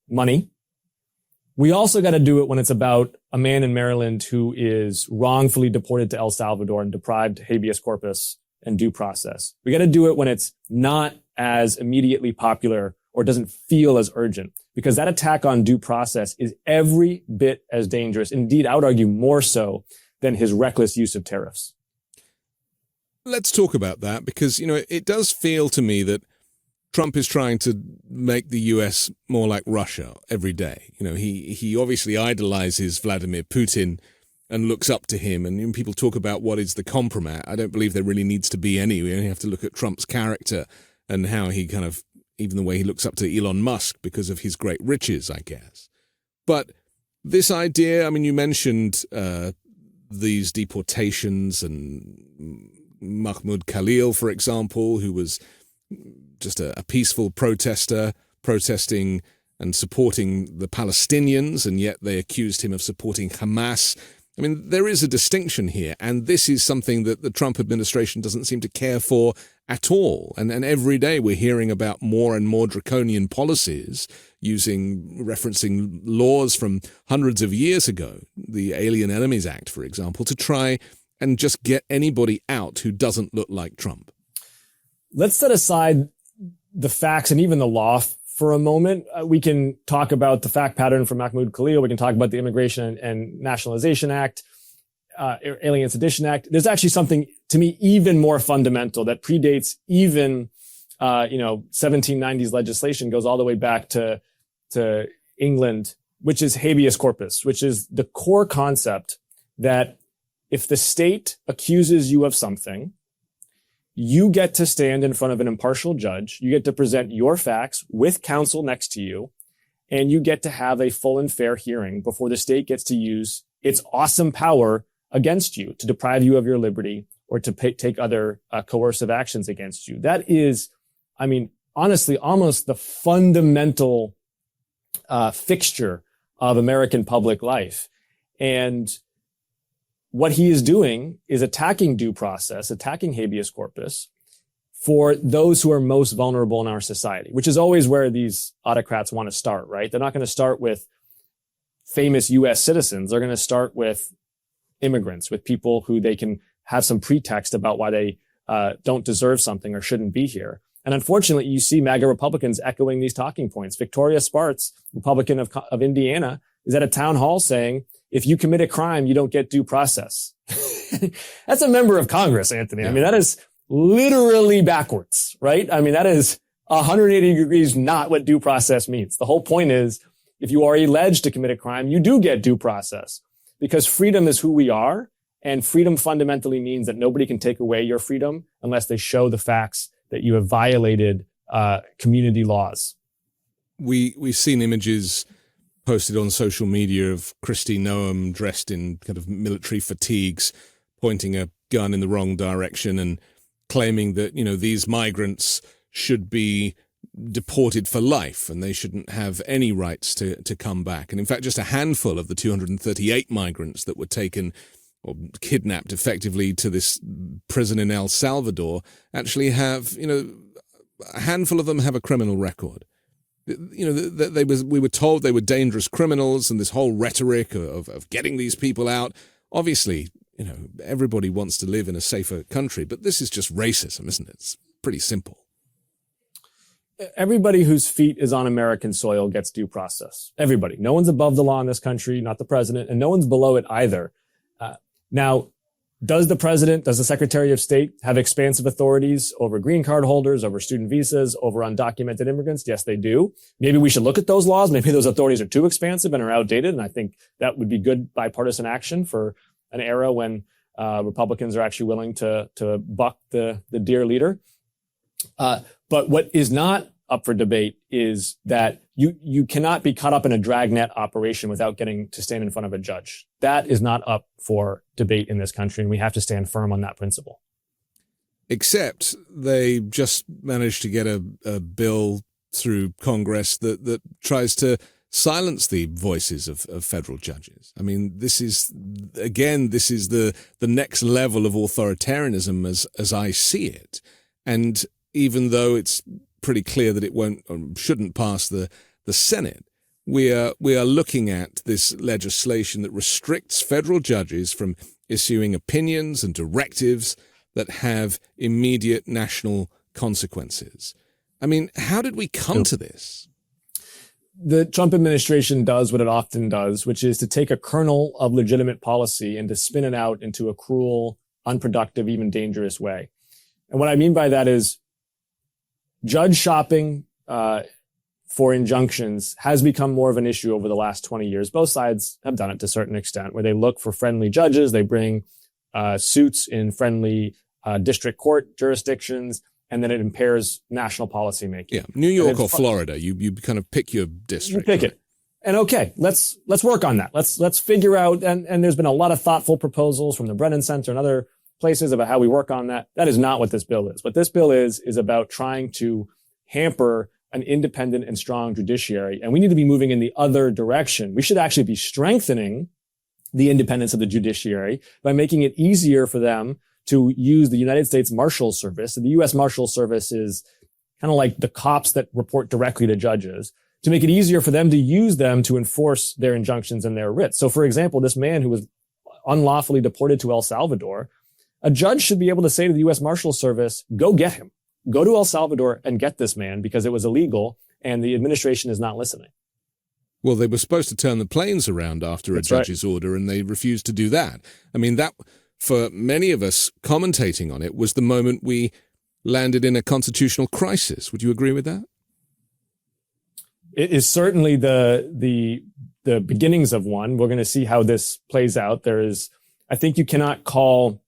money. We also got to do it when it's about a man in Maryland who is wrongfully deported to El Salvador and deprived habeas corpus and due process. We got to do it when it's not as immediately popular or doesn't feel as urgent, because that attack on due process is every bit as dangerous. Indeed, I would argue more so than his reckless use of tariffs. Let's talk about that, because, it does feel to me that Trump is trying to make the U.S. more like Russia every day. He obviously idolizes Vladimir Putin and looks up to him. And when people talk about what is the compromat, I don't believe there really needs to be any. We only have to look at Trump's character and how he kind of, even the way he looks up to Elon Musk because of his great riches, I guess. But this idea, you mentioned these deportations and Mahmoud Khalil, for example, who was just a peaceful protester protesting and supporting the Palestinians, and yet they accused him of supporting Hamas. There is a distinction here, and this is something that the Trump administration doesn't seem to care for at all. And every day we're hearing about more and more draconian policies referencing laws from hundreds of years ago, the Alien Enemies Act, for example, to try and just get anybody out who doesn't look like Trump. Let's set aside the facts and even the law for a moment. We can talk about the fact pattern from Mahmoud Khalil. We can talk about the Immigration and Nationalization Act, Alien Sedition Act. There's actually something, to me, even more fundamental that predates even, 1790s legislation, goes all the way back to England, which is habeas corpus, which is the core concept that if the state accuses you of something, you get to stand in front of an impartial judge. You get to present your facts with counsel next to you, and you get to have a full and fair hearing before the state gets to use its awesome power against you to deprive you of your liberty or to take other coercive actions against you. That is, honestly, almost the fundamental fixture of American public life. And what he is doing is attacking due process, attacking habeas corpus for those who are most vulnerable in our society, which is always where these autocrats want to start, right? They're not going to start with famous U.S. citizens. They're going to start with immigrants, with people who they can have some pretext about why they don't deserve something or shouldn't be here. And unfortunately, you see MAGA Republicans echoing these talking points. Victoria Spartz, Republican of Indiana, is at a town hall saying, if you commit a crime, you don't get due process. That's a member of Congress, Anthony. Yeah. That is literally backwards, right? That is 180 degrees not what due process means. The whole point is, if you are alleged to commit a crime, you do get due process, because freedom is who we are. And freedom fundamentally means that nobody can take away your freedom unless they show the facts that you have violated community laws. We've seen images posted on social media of Kristi Noem dressed in kind of military fatigues, pointing a gun in the wrong direction and claiming that, these migrants should be deported for life, and they shouldn't have any rights to come back. And in fact, just a handful of the 238 migrants that were taken or kidnapped effectively to this prison in El Salvador actually have, a handful of them have a criminal record. We were told they were dangerous criminals, and this whole rhetoric of getting these people out. Obviously, everybody wants to live in a safer country, but this is just racism, isn't it? It's pretty simple. Everybody whose feet is on American soil gets due process. Everybody. No one's above the law in this country, not the president, and no one's below it either. Now, does the Secretary of State have expansive authorities over green card holders, over student visas, over undocumented immigrants? Yes, they do. Maybe we should look at those laws. Maybe those authorities are too expansive and are outdated. And I think that would be good bipartisan action for an era when Republicans are actually willing to buck the dear leader. But what is not up for debate is that you cannot be caught up in a dragnet operation without getting to stand in front of a judge. That is not up for debate in this country, and we have to stand firm on that principle. Except they just managed to get a bill through Congress that tries to silence the voices of federal judges. I mean, this is the next level of authoritarianism as I see it. And even though it's pretty clear that it shouldn't pass the Senate, we are looking at this legislation that restricts federal judges from issuing opinions and directives that have immediate national consequences. I mean, how did we come to this? The Trump administration does what it often does, which is to take a kernel of legitimate policy and to spin it out into a cruel, unproductive, even dangerous way. And what I mean by that is judge shopping for injunctions has become more of an issue over the last 20 years. Both sides have done it to a certain extent, where they look for friendly judges. They bring suits in friendly district court jurisdictions, and then it impairs national policy making. Yeah, New York or Florida, you kind of pick your district. You pick it. And okay, let's work on that. Let's figure out, and there's been a lot of thoughtful proposals from the Brennan Center and other places about how we work on that. That is not what this bill is. What this bill is about trying to hamper an independent and strong judiciary. And we need to be moving in the other direction. We should actually be strengthening the independence of the judiciary by making it easier for them to use the United States Marshal Service. And the U.S. Marshal Service is kind of like the cops that report directly to judges, to make it easier for them to use them to enforce their injunctions and their writs. So, for example, this man who was unlawfully deported to El Salvador, a judge should be able to say to the U.S. Marshal Service, go get him. Go to El Salvador and get this man because it was illegal and the administration is not listening. Well, they were supposed to turn the planes around after a judge's order, and they refused to do that. I mean, that, for many of us commentating on it, was the moment we landed in a constitutional crisis. Would you agree with that? It is certainly the beginnings of one. We're going to see how this plays out. I think you cannot call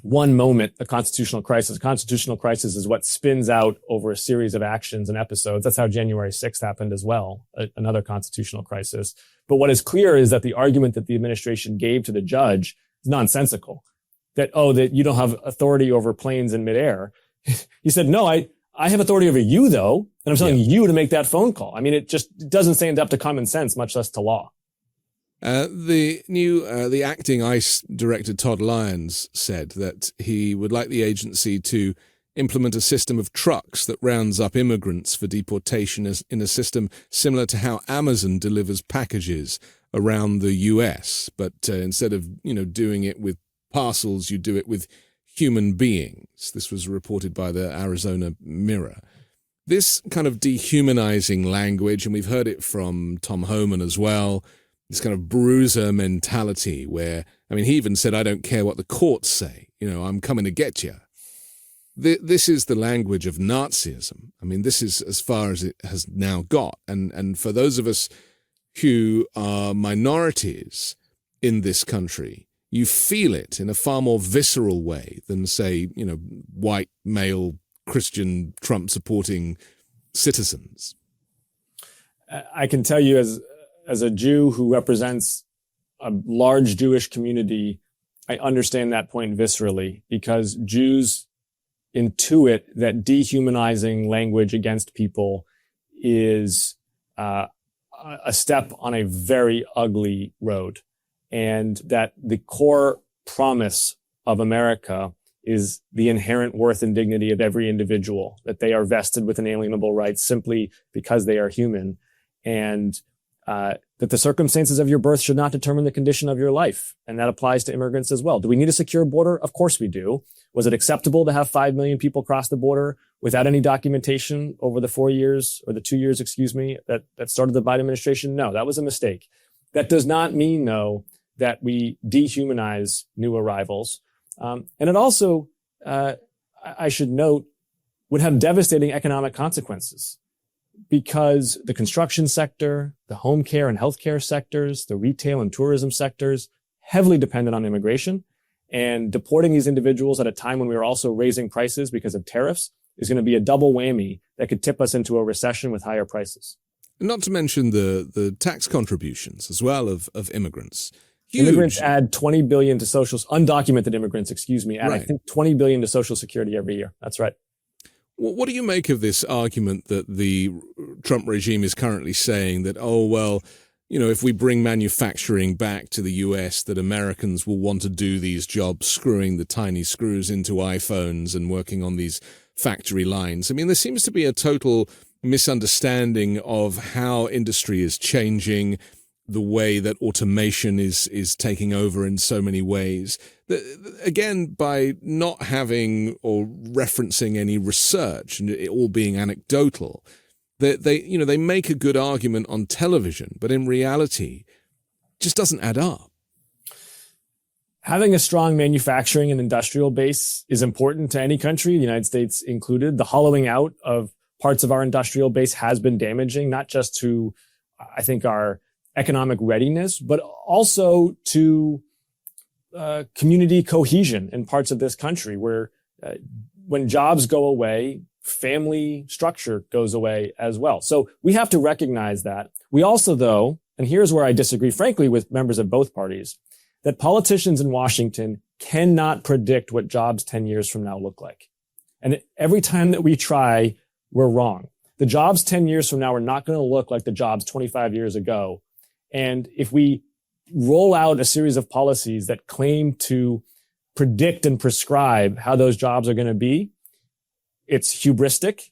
one moment a constitutional crisis. A constitutional crisis is what spins out over a series of actions and episodes. That's how January 6th happened as well, another constitutional crisis. But what is clear is that the argument that the administration gave to the judge is nonsensical. That you don't have authority over planes in midair. He said, no, I have authority over you, though, and I'm telling you to make that phone call. I mean, it doesn't stand up to common sense, much less to law. The acting ICE director, Todd Lyons, said that he would like the agency to implement a system of trucks that rounds up immigrants for deportation in a system similar to how Amazon delivers packages around the U.S. But instead of, doing it with parcels, you do it with human beings. This was reported by the Arizona Mirror. This kind of dehumanizing language, and we've heard it from Tom Homan as well, this kind of bruiser mentality where, he even said, I don't care what the courts say, I'm coming to get you. This is the language of Nazism. This is as far as it has now got. And for those of us who are minorities in this country, you feel it in a far more visceral way than, say, white, male, Christian, Trump-supporting citizens. I can tell you as a Jew who represents a large Jewish community, I understand that point viscerally, because Jews intuit that dehumanizing language against people is a step on a very ugly road, and that the core promise of America is the inherent worth and dignity of every individual, that they are vested with inalienable rights simply because they are human, and that the circumstances of your birth should not determine the condition of your life. And that applies to immigrants as well. Do we need a secure border? Of course we do. Was it acceptable to have 5 million people cross the border without any documentation over the 4 years, or the 2 years, that started the Biden administration? No, that was a mistake. That does not mean, though, that we dehumanize new arrivals. And it also, I should note, would have devastating economic consequences, because the construction sector, the home care and healthcare sectors, the retail and tourism sectors, heavily dependent on immigration. And deporting these individuals at a time when we are also raising prices because of tariffs is going to be a double whammy that could tip us into a recession with higher prices. Not to mention the tax contributions as well of immigrants. Huge. Immigrants add $20 billion to undocumented immigrants, add I think $20 billion to Social Security every year. That's right. What do you make of this argument that the Trump regime is currently saying that, oh, well, if we bring manufacturing back to the US, that Americans will want to do these jobs, screwing the tiny screws into iPhones and working on these factory lines? I mean, there seems to be a total misunderstanding of how industry is changing, the way that automation is taking over in so many ways. Again, by not having or referencing any research and it all being anecdotal, they make a good argument on television, but in reality, just doesn't add up. Having a strong manufacturing and industrial base is important to any country, the United States included. The hollowing out of parts of our industrial base has been damaging, not just to, I think, our economic readiness, but also to community cohesion in parts of this country where when jobs go away, family structure goes away as well. So we have to recognize that. We also, though, and here's where I disagree, frankly, with members of both parties, that politicians in Washington cannot predict what jobs 10 years from now look like. And every time that we try, we're wrong. The jobs 10 years from now are not going to look like the jobs 25 years ago. And if we roll out a series of policies that claim to predict and prescribe how those jobs are going to be, it's hubristic,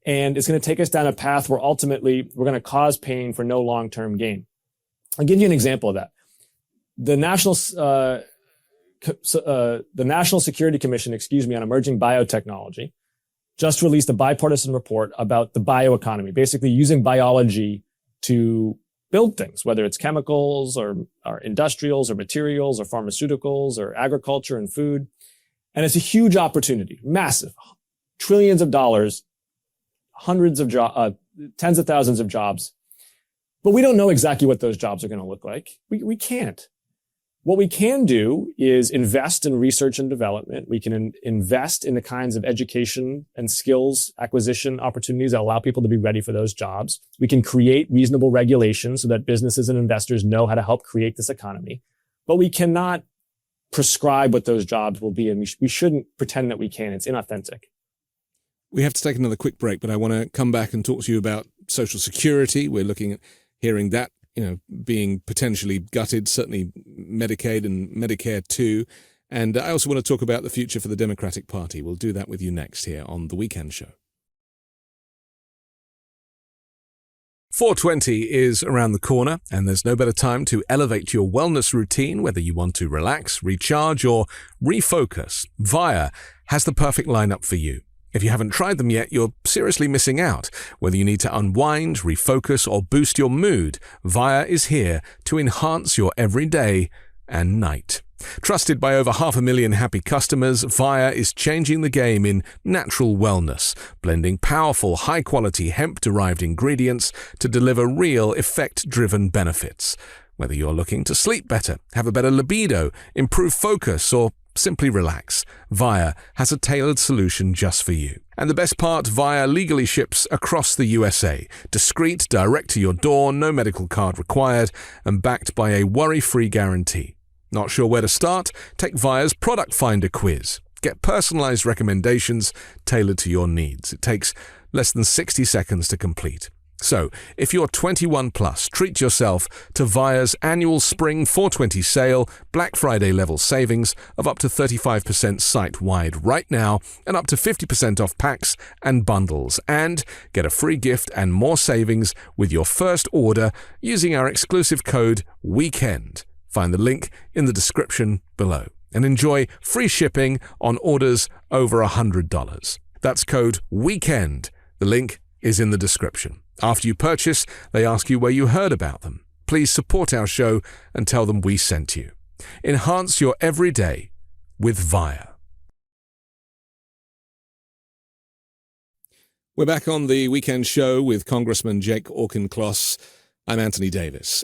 and it's going to take us down a path where ultimately we're going to cause pain for no long-term gain. I'll give you an example of that. The National Security Commission, on emerging biotechnology, just released a bipartisan report about the bioeconomy, basically using biology to build things, whether it's chemicals or industrials or materials or pharmaceuticals or agriculture and food. And it's a huge opportunity, massive, trillions of dollars, hundreds of jobs, tens of thousands of jobs. But we don't know exactly what those jobs are going to look like. We can't. What we can do is invest in research and development. We can invest in the kinds of education and skills acquisition opportunities that allow people to be ready for those jobs. We can create reasonable regulations so that businesses and investors know how to help create this economy. But we cannot prescribe what those jobs will be, and we shouldn't pretend that we can. It's inauthentic. We have to take another quick break, but I want to come back and talk to you about Social Security. We're looking at hearing that being potentially gutted, certainly Medicaid and Medicare too. And I also want to talk about the future for the Democratic Party. We'll do that with you next here on The Weekend Show. 420 is around the corner, and there's no better time to elevate your wellness routine, whether you want to relax, recharge, or refocus. Via has the perfect lineup for you. If you haven't tried them yet, you're seriously missing out. Whether you need to unwind, refocus, or boost your mood, Via is here to enhance your everyday and night. Trusted by over 500,000 happy customers, Via is changing the game in natural wellness, blending powerful, high-quality hemp-derived ingredients to deliver real, effect-driven benefits. Whether you're looking to sleep better, have a better libido, improve focus, or simply relax, Via has a tailored solution just for you. And the best part, Via legally ships across the USA. Discreet, direct to your door, no medical card required, and backed by a worry-free guarantee. Not sure where to start? Take Via's Product Finder quiz. Get personalized recommendations tailored to your needs. It takes less than 60 seconds to complete. So, if you're 21 plus, treat yourself to Via's annual Spring 420 sale, Black Friday level savings of up to 35% site-wide right now, and up to 50% off packs and bundles. And get a free gift and more savings with your first order using our exclusive code WEEKEND. Find the link in the description below. And enjoy free shipping on orders over $100. That's code WEEKEND. The link is in the description. After you purchase, they ask you where you heard about them. Please support our show and tell them we sent you. Enhance your everyday with Via. We're back on the weekend show with Congressman Jake Auchincloss. I'm Anthony Davis.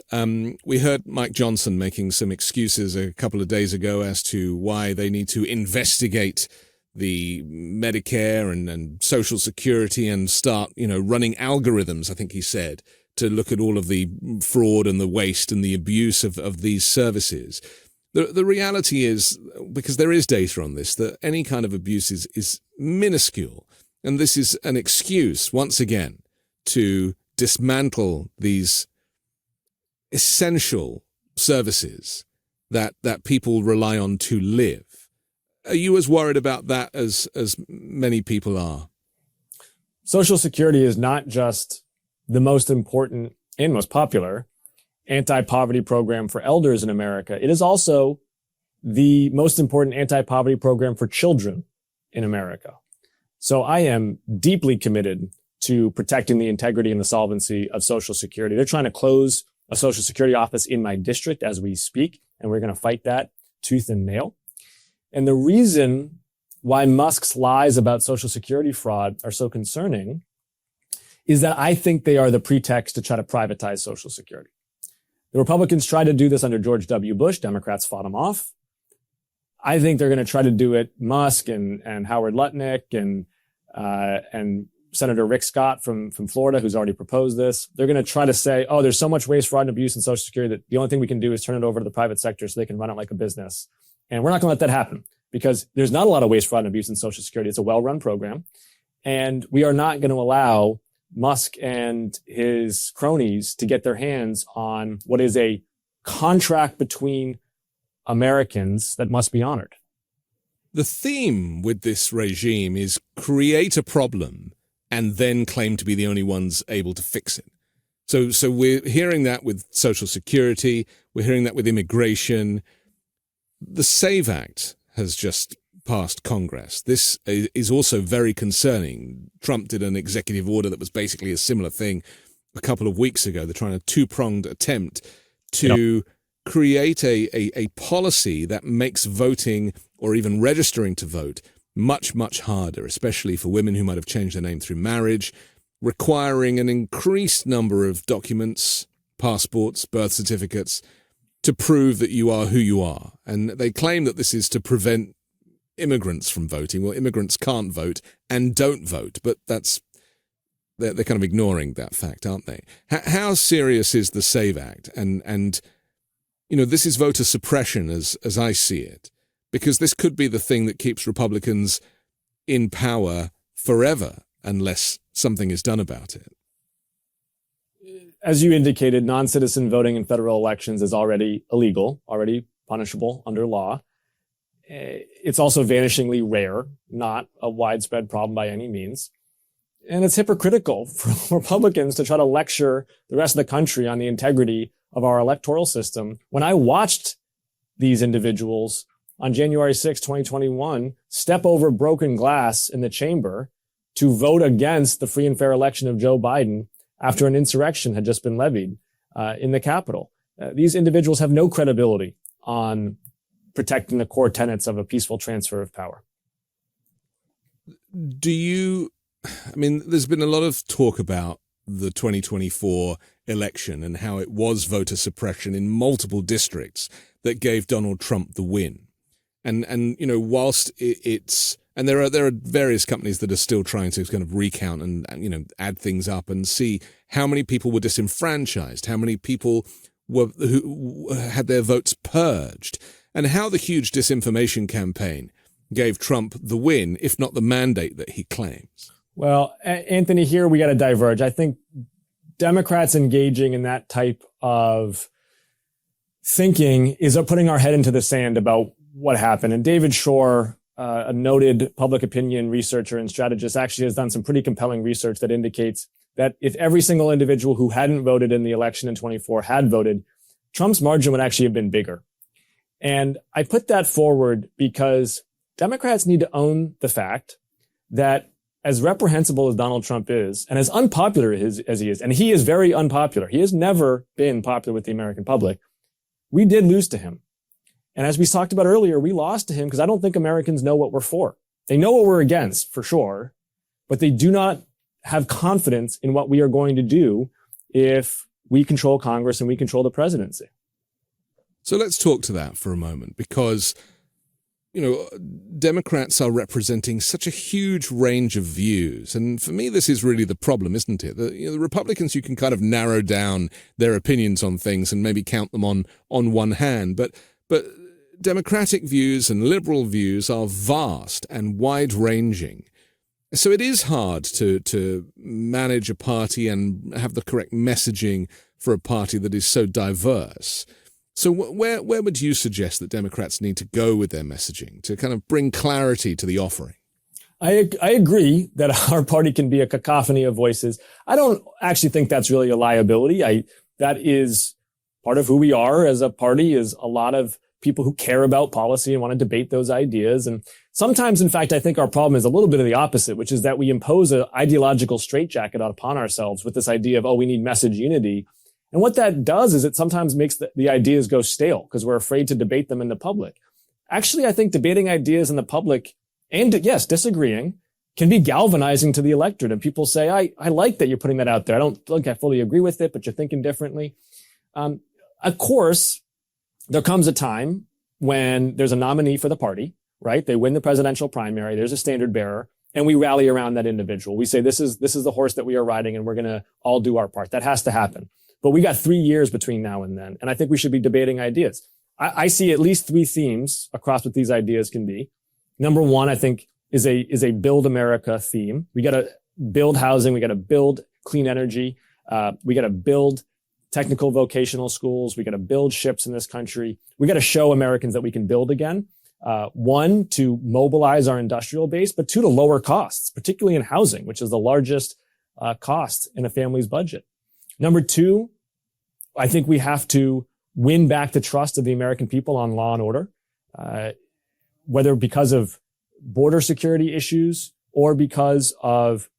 We heard Mike Johnson making some excuses a couple of days ago as to why they need to investigate the Medicare and Social Security and start, running algorithms, I think he said, to look at all of the fraud and the waste and the abuse of these services. The reality is, because there is data on this, that any kind of abuse is minuscule. And this is an excuse, once again, to dismantle these essential services that people rely on to live. Are you as worried about that as many people are? Social Security is not just the most important and most popular anti-poverty program for elders in America. It is also the most important anti-poverty program for children in America. So I am deeply committed to protecting the integrity and the solvency of Social Security. They're trying to close a Social Security office in my district as we speak, and we're going to fight that tooth and nail. And the reason why Musk's lies about Social Security fraud are so concerning is that I think they are the pretext to try to privatize Social Security. The Republicans tried to do this under George W. Bush. Democrats fought them off. I think they're going to try to do it. Musk and Howard Lutnick and Senator Rick Scott from Florida, who's already proposed this. They're going to try to say, oh, there's so much waste, fraud, and abuse in Social Security that the only thing we can do is turn it over to the private sector so they can run it like a business. And we're not going to let that happen because there's not a lot of waste, fraud, and abuse in Social Security. It's a well-run program. And we are not going to allow Musk and his cronies to get their hands on what is a contract between Americans that must be honored. The theme with this regime is create a problem and then claim to be the only ones able to fix it. So we're hearing that with Social Security. We're hearing that with immigration. The SAVE Act has just passed Congress. This is also very concerning. Trump did an executive order that was basically a similar thing a couple of weeks ago. They're trying a two-pronged attempt to create a policy that makes voting or even registering to vote much, much harder, especially for women who might have changed their name through marriage, requiring an increased number of documents, passports, birth certificates, to prove that you are who you are. And they claim that this is to prevent immigrants from voting. Well, immigrants can't vote and don't vote, but they're kind of ignoring that fact, aren't they? How serious is the SAVE Act? And this is voter suppression as I see it, because this could be the thing that keeps Republicans in power forever unless something is done about it. As you indicated, non-citizen voting in federal elections is already illegal, already punishable under law. It's also vanishingly rare, not a widespread problem by any means. And it's hypocritical for Republicans to try to lecture the rest of the country on the integrity of our electoral system. When I watched these individuals on January 6, 2021, step over broken glass in the chamber to vote against the free and fair election of Joe Biden after an insurrection had just been levied in the Capitol. These individuals have no credibility on protecting the core tenets of a peaceful transfer of power. There's been a lot of talk about the 2024 election and how it was voter suppression in multiple districts that gave Donald Trump the win. And whilst it's, and there are various companies that are still trying to kind of recount and add things up and see how many people were disenfranchised, how many people who had their votes purged, and how the huge disinformation campaign gave Trump the win, if not the mandate that he claims? Well, Anthony, here we got to diverge. I think Democrats engaging in that type of thinking is putting our head into the sand about what happened. And David Shor, a noted public opinion researcher and strategist, actually has done some pretty compelling research that indicates that if every single individual who hadn't voted in the election in 24 had voted, Trump's margin would actually have been bigger. And I put that forward because Democrats need to own the fact that as reprehensible as Donald Trump is, and as unpopular as he is, and he is very unpopular, he has never been popular with the American public, we did lose to him. And as we talked about earlier, we lost to him because I don't think Americans know what we're for. They know what we're against, for sure, but they do not have confidence in what we are going to do if we control Congress and we control the presidency. So let's talk to that for a moment, because, you know, Democrats are representing such a huge range of views. And for me, this is really the problem, isn't it? The Republicans, you can kind of narrow down their opinions on things and maybe count them on one hand. But Democratic views and liberal views are vast and wide-ranging. So it is hard to manage a party and have the correct messaging for a party that is so diverse. So where would you suggest that Democrats need to go with their messaging to kind of bring clarity to the offering? I agree that our party can be a cacophony of voices. I don't actually think that's really a liability. That is part of who we are as a party, is a lot of people who care about policy and want to debate those ideas. And sometimes, in fact, I think our problem is a little bit of the opposite, which is that we impose an ideological straitjacket upon ourselves with this idea of, we need message unity. And what that does is it sometimes makes the ideas go stale because we're afraid to debate them in the public. Actually, I think debating ideas in the public and, yes, disagreeing can be galvanizing to the electorate. And people say, I like that you're putting that out there. I don't think I fully agree with it, but you're thinking differently. Of course, there comes a time when there's a nominee for the party, right? They win the presidential primary. There's a standard bearer, and we rally around that individual. We say, this is the horse that we are riding, and we're going to all do our part. That has to happen. But we got 3 years between now and then. And I think we should be debating ideas. I see at least 3 themes across what these ideas can be. Number one, I think, is a build America theme. We got to build housing. We got to build clean energy. We got to build technical vocational schools. We got to build ships in this country. We got to show Americans that we can build again. One, to mobilize our industrial base, but 2, to lower costs, particularly in housing, which is the largest cost in a family's budget. Number 2, I think we have to win back the trust of the American people on law and order, whether because of border security issues or because of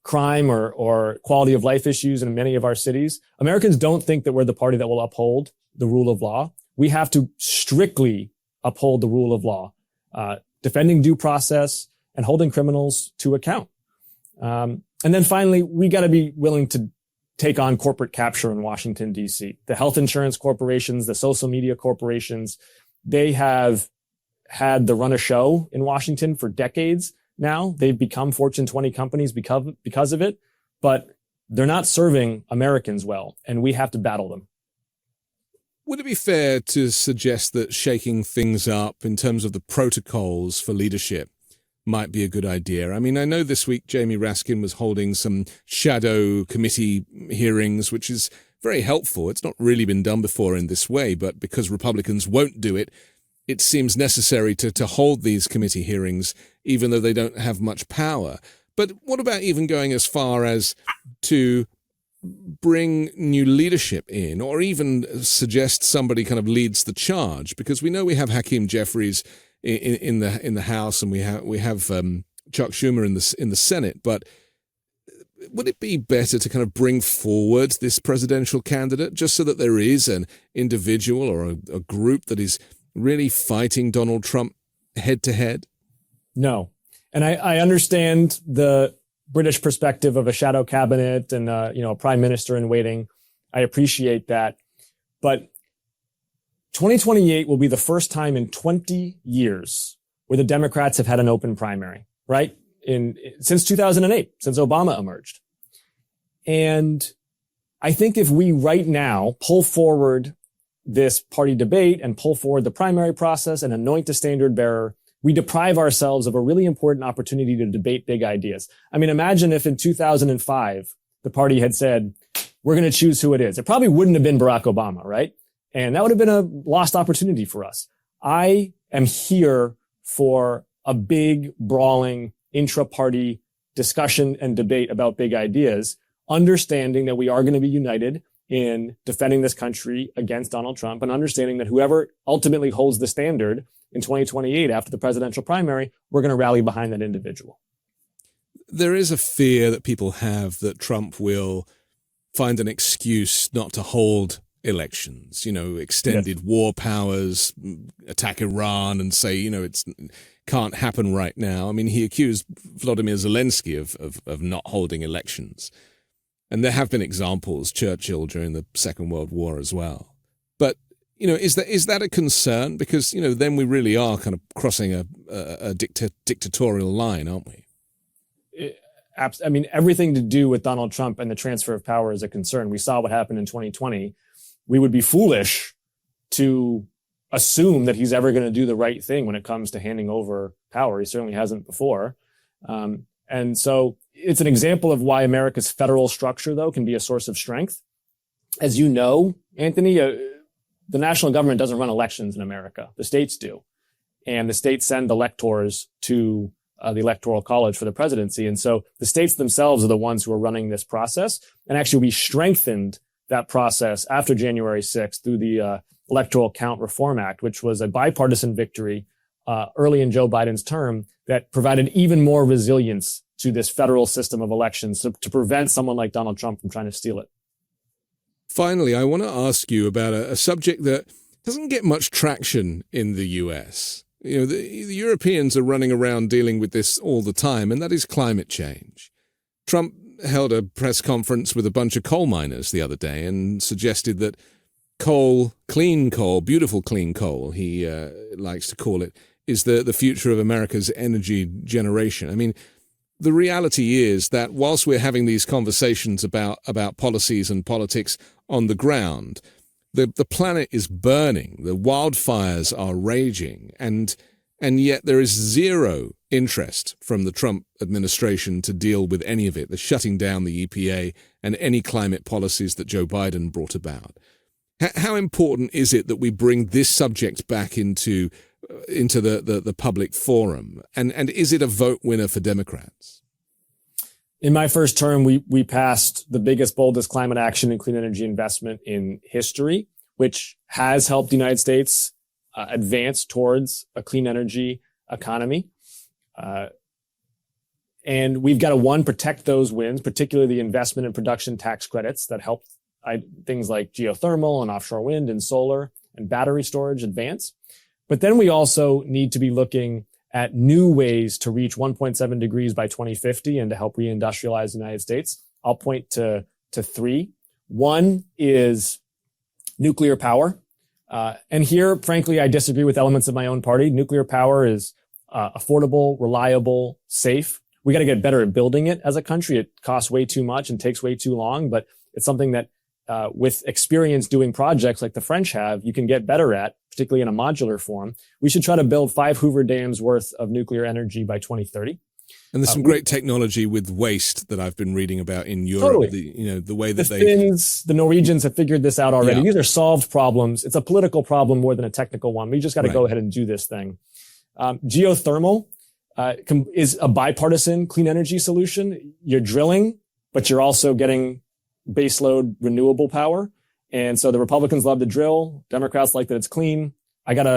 crime or quality of life issues in many of our cities. Americans don't think that we're the party that will uphold the rule of law. We have to strictly uphold the rule of law, defending due process and holding criminals to account. And then finally, we got to be willing to take on corporate capture in Washington, D.C. The health insurance corporations, the social media corporations, they have had the run of show in Washington for decades now. They've become Fortune 20 companies because of it, but they're not serving Americans well, and we have to battle them. Would it be fair to suggest that shaking things up in terms of the protocols for leadership might be a good idea? I mean, I know this week Jamie Raskin was holding some shadow committee hearings, which is very helpful. It's not really been done before in this way, but because Republicans won't do it, it seems necessary to hold these committee hearings, even though they don't have much power. But what about even going as far as to bring new leadership in, or even suggest somebody kind of leads the charge? Because we know we have Hakeem Jeffries in the House, and we have Chuck Schumer in the Senate. But would it be better to kind of bring forward this presidential candidate just so that there is an individual or a group that is really fighting Donald Trump head to head? No. And I understand the British perspective of a shadow cabinet and a prime minister in waiting. I appreciate that. But 2028 will be the first time in 20 years where the Democrats have had an open primary, right? Since 2008, since Obama emerged. And I think if we right now pull forward this party debate and pull forward the primary process and anoint a standard bearer, we deprive ourselves of a really important opportunity to debate big ideas. I mean, imagine if in 2005, the party had said, we're going to choose who it is. It probably wouldn't have been Barack Obama, right? And that would have been a lost opportunity for us. I am here for a big, brawling, intra-party discussion and debate about big ideas, understanding that we are going to be united in defending this country against Donald Trump, and understanding that whoever ultimately holds the standard in 2028 after the presidential primary, we're going to rally behind that individual. There is a fear that people have that Trump will find an excuse not to hold elections, extended war powers, attack Iran and say, it's can't happen right now. I mean, he accused Vladimir Zelensky of not holding elections. And there have been examples, Churchill during the Second World War as well. But, is that a concern? Because, then we really are kind of crossing a dictatorial line, aren't we? I mean, everything to do with Donald Trump and the transfer of power is a concern. We saw what happened in 2020. We would be foolish to assume that he's ever going to do the right thing when it comes to handing over power. He certainly hasn't before. And so it's an example of why America's federal structure, though, can be a source of strength. As you know, Anthony, the national government doesn't run elections in America. The states do. And the states send electors to the Electoral College for the presidency. And so the states themselves are the ones who are running this process. And actually, we strengthened that process after January 6th through the Electoral Count Reform Act, which was a bipartisan victory early in Joe Biden's term that provided even more resilience to this federal system of elections to prevent someone like Donald Trump from trying to steal it. Finally, I want to ask you about a subject that doesn't get much traction in the US. The Europeans are running around dealing with this all the time, and that is climate change. Trump held a press conference with a bunch of coal miners the other day and suggested that coal, clean coal, beautiful clean coal, he likes to call it, is the future of America's energy generation. I mean, the reality is that whilst we're having these conversations about policies and politics on the ground, the planet is burning, the wildfires are raging, and yet there is zero interest from the Trump administration to deal with any of it. They're shutting down the EPA and any climate policies that Joe Biden brought about. How important is it that we bring this subject back into the public forum? And is it a vote winner for Democrats? In my first term, we passed the biggest, boldest climate action and clean energy investment in history, which has helped the United States advance towards a clean energy economy. And we've got to, protect those wins, particularly the investment and production tax credits that help things like geothermal and offshore wind and solar and battery storage advance. But then we also need to be looking at new ways to reach 1.7 degrees by 2050 and to help reindustrialize the United States. I'll point to three. One is nuclear power. And here, frankly, I disagree with elements of my own party. Nuclear power is affordable, reliable, safe. We got to get better at building it as a country. It costs way too much and takes way too long, but it's something that with experience doing projects like the French have, you can get better at, particularly in a modular form. We should try to build 5 Hoover dams worth of nuclear energy by 2030. And there's some great technology with waste that I've been reading about in Europe. Totally. The way that the Finns, the Norwegians have figured this out already. Yeah. These are solved problems. It's a political problem more than a technical one. We just got to go ahead and do this thing. Geothermal is a bipartisan clean energy solution. You're drilling, but you're also getting baseload renewable power. And so the Republicans love to drill. Democrats like that it's clean. I got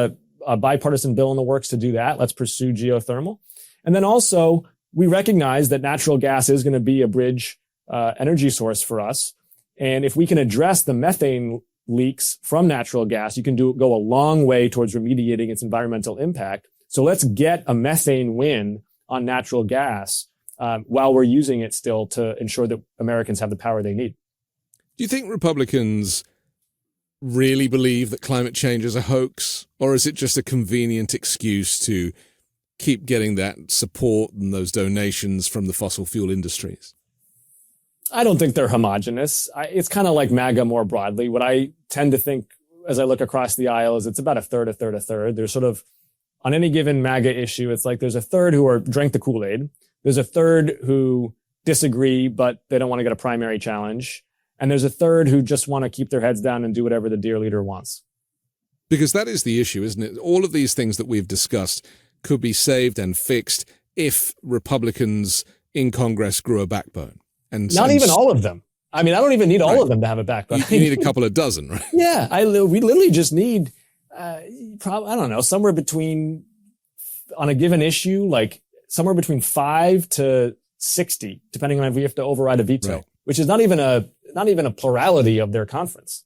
a bipartisan bill in the works to do that. Let's pursue geothermal. And then also we recognize that natural gas is going to be a bridge energy source for us. And if we can address the methane leaks from natural gas, you can go a long way towards remediating its environmental impact. So let's get a methane win on natural gas while we're using it still to ensure that Americans have the power they need. Do you think Republicans really believe that climate change is a hoax, or is it just a convenient excuse to keep getting that support and those donations from the fossil fuel industries? I don't think they're homogenous. It's kind of like MAGA more broadly. What I tend to think as I look across the aisle is it's about a third. There's sort of on any given MAGA issue, it's like there's a third who drank the Kool-Aid. There's a third who disagree, but they don't want to get a primary challenge. And there's a third who just want to keep their heads down and do whatever the dear leader wants. Because that is the issue, isn't it? All of these things that we've discussed could be saved and fixed if Republicans in Congress grew a backbone. And not even all of them. I mean, I don't even need all of them to have a backbone. You need a couple of dozen, right? Yeah, we literally just need, I don't know, somewhere between, on a given issue, like somewhere between 5 to 60, depending on if we have to override a veto, right, which is not even a plurality of their conference.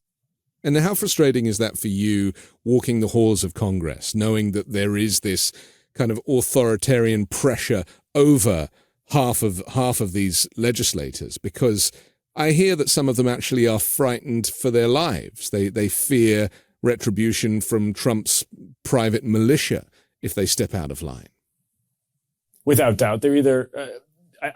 And how frustrating is that for you, walking the halls of Congress, knowing that there is this kind of authoritarian pressure over half of these legislators? Because I hear that some of them actually are frightened for their lives. They fear retribution from Trump's private militia if they step out of line. Without doubt, they're either.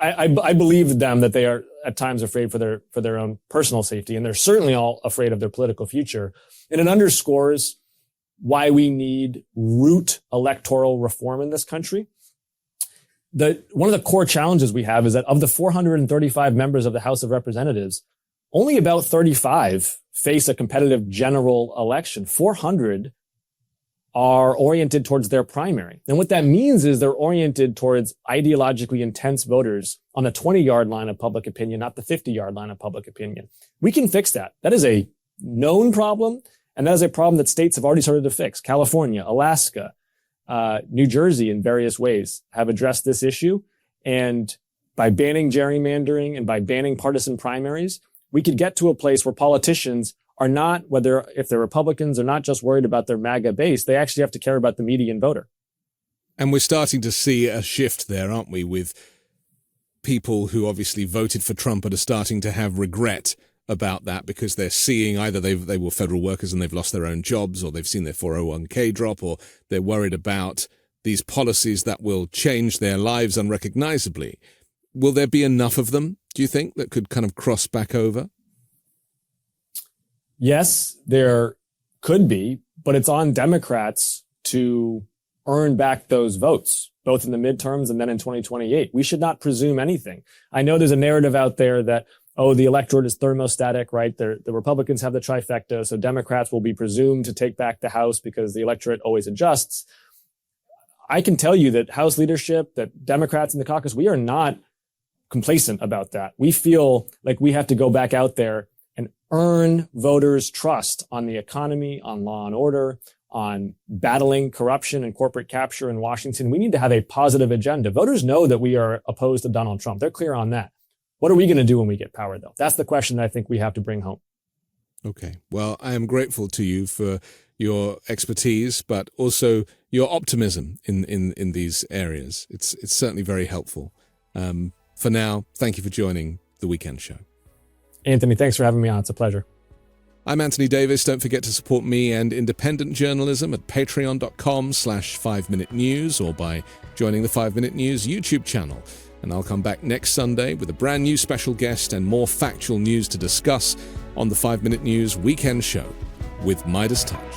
I believe them that they are at times afraid for their own personal safety, and they're certainly all afraid of their political future. And it underscores why we need root electoral reform in this country. One of the core challenges we have is that of the 435 members of the House of Representatives, only about 35 face a competitive general election. 400 are oriented towards their primary. And what that means is they're oriented towards ideologically intense voters on the 20-yard line of public opinion, not the 50-yard line of public opinion. We can fix that. That is a known problem, and that is a problem that states have already started to fix. California, Alaska, New Jersey in various ways have addressed this issue. And by banning gerrymandering and by banning partisan primaries, we could get to a place where politicians are not, if they're Republicans, are not just worried about their MAGA base, they actually have to care about the median voter. And we're starting to see a shift there, aren't we, with people who obviously voted for Trump and are starting to have regret about that because they're seeing either they were federal workers and they've lost their own jobs, or they've seen their 401k drop, or they're worried about these policies that will change their lives unrecognizably. Will there be enough of them, do you think, that could kind of cross back over? Yes, there could be, but it's on Democrats to earn back those votes, both in the midterms and then in 2028. We should not presume anything. I know there's a narrative out there that, the electorate is thermostatic, right? The Republicans have the trifecta, so Democrats will be presumed to take back the House because the electorate always adjusts. I can tell you that House leadership, that Democrats in the caucus, we are not complacent about that. We feel like we have to go back out there and earn voters' trust on the economy, on law and order, on battling corruption and corporate capture in Washington. We need to have a positive agenda. Voters know that we are opposed to Donald Trump. They're clear on that. What are we going to do when we get power, though? That's the question that I think we have to bring home. Okay. Well, I am grateful to you for your expertise, but also your optimism in these areas. It's certainly very helpful. For now, thank you for joining The Weekend Show. Anthony, thanks for having me on. It's a pleasure. I'm Anthony Davis. Don't forget to support me and independent journalism at patreon.com/5 Minute News or by joining the 5 Minute News YouTube channel. And I'll come back next Sunday with a brand new special guest and more factual news to discuss on the 5 Minute News Weekend Show with Midas Touch.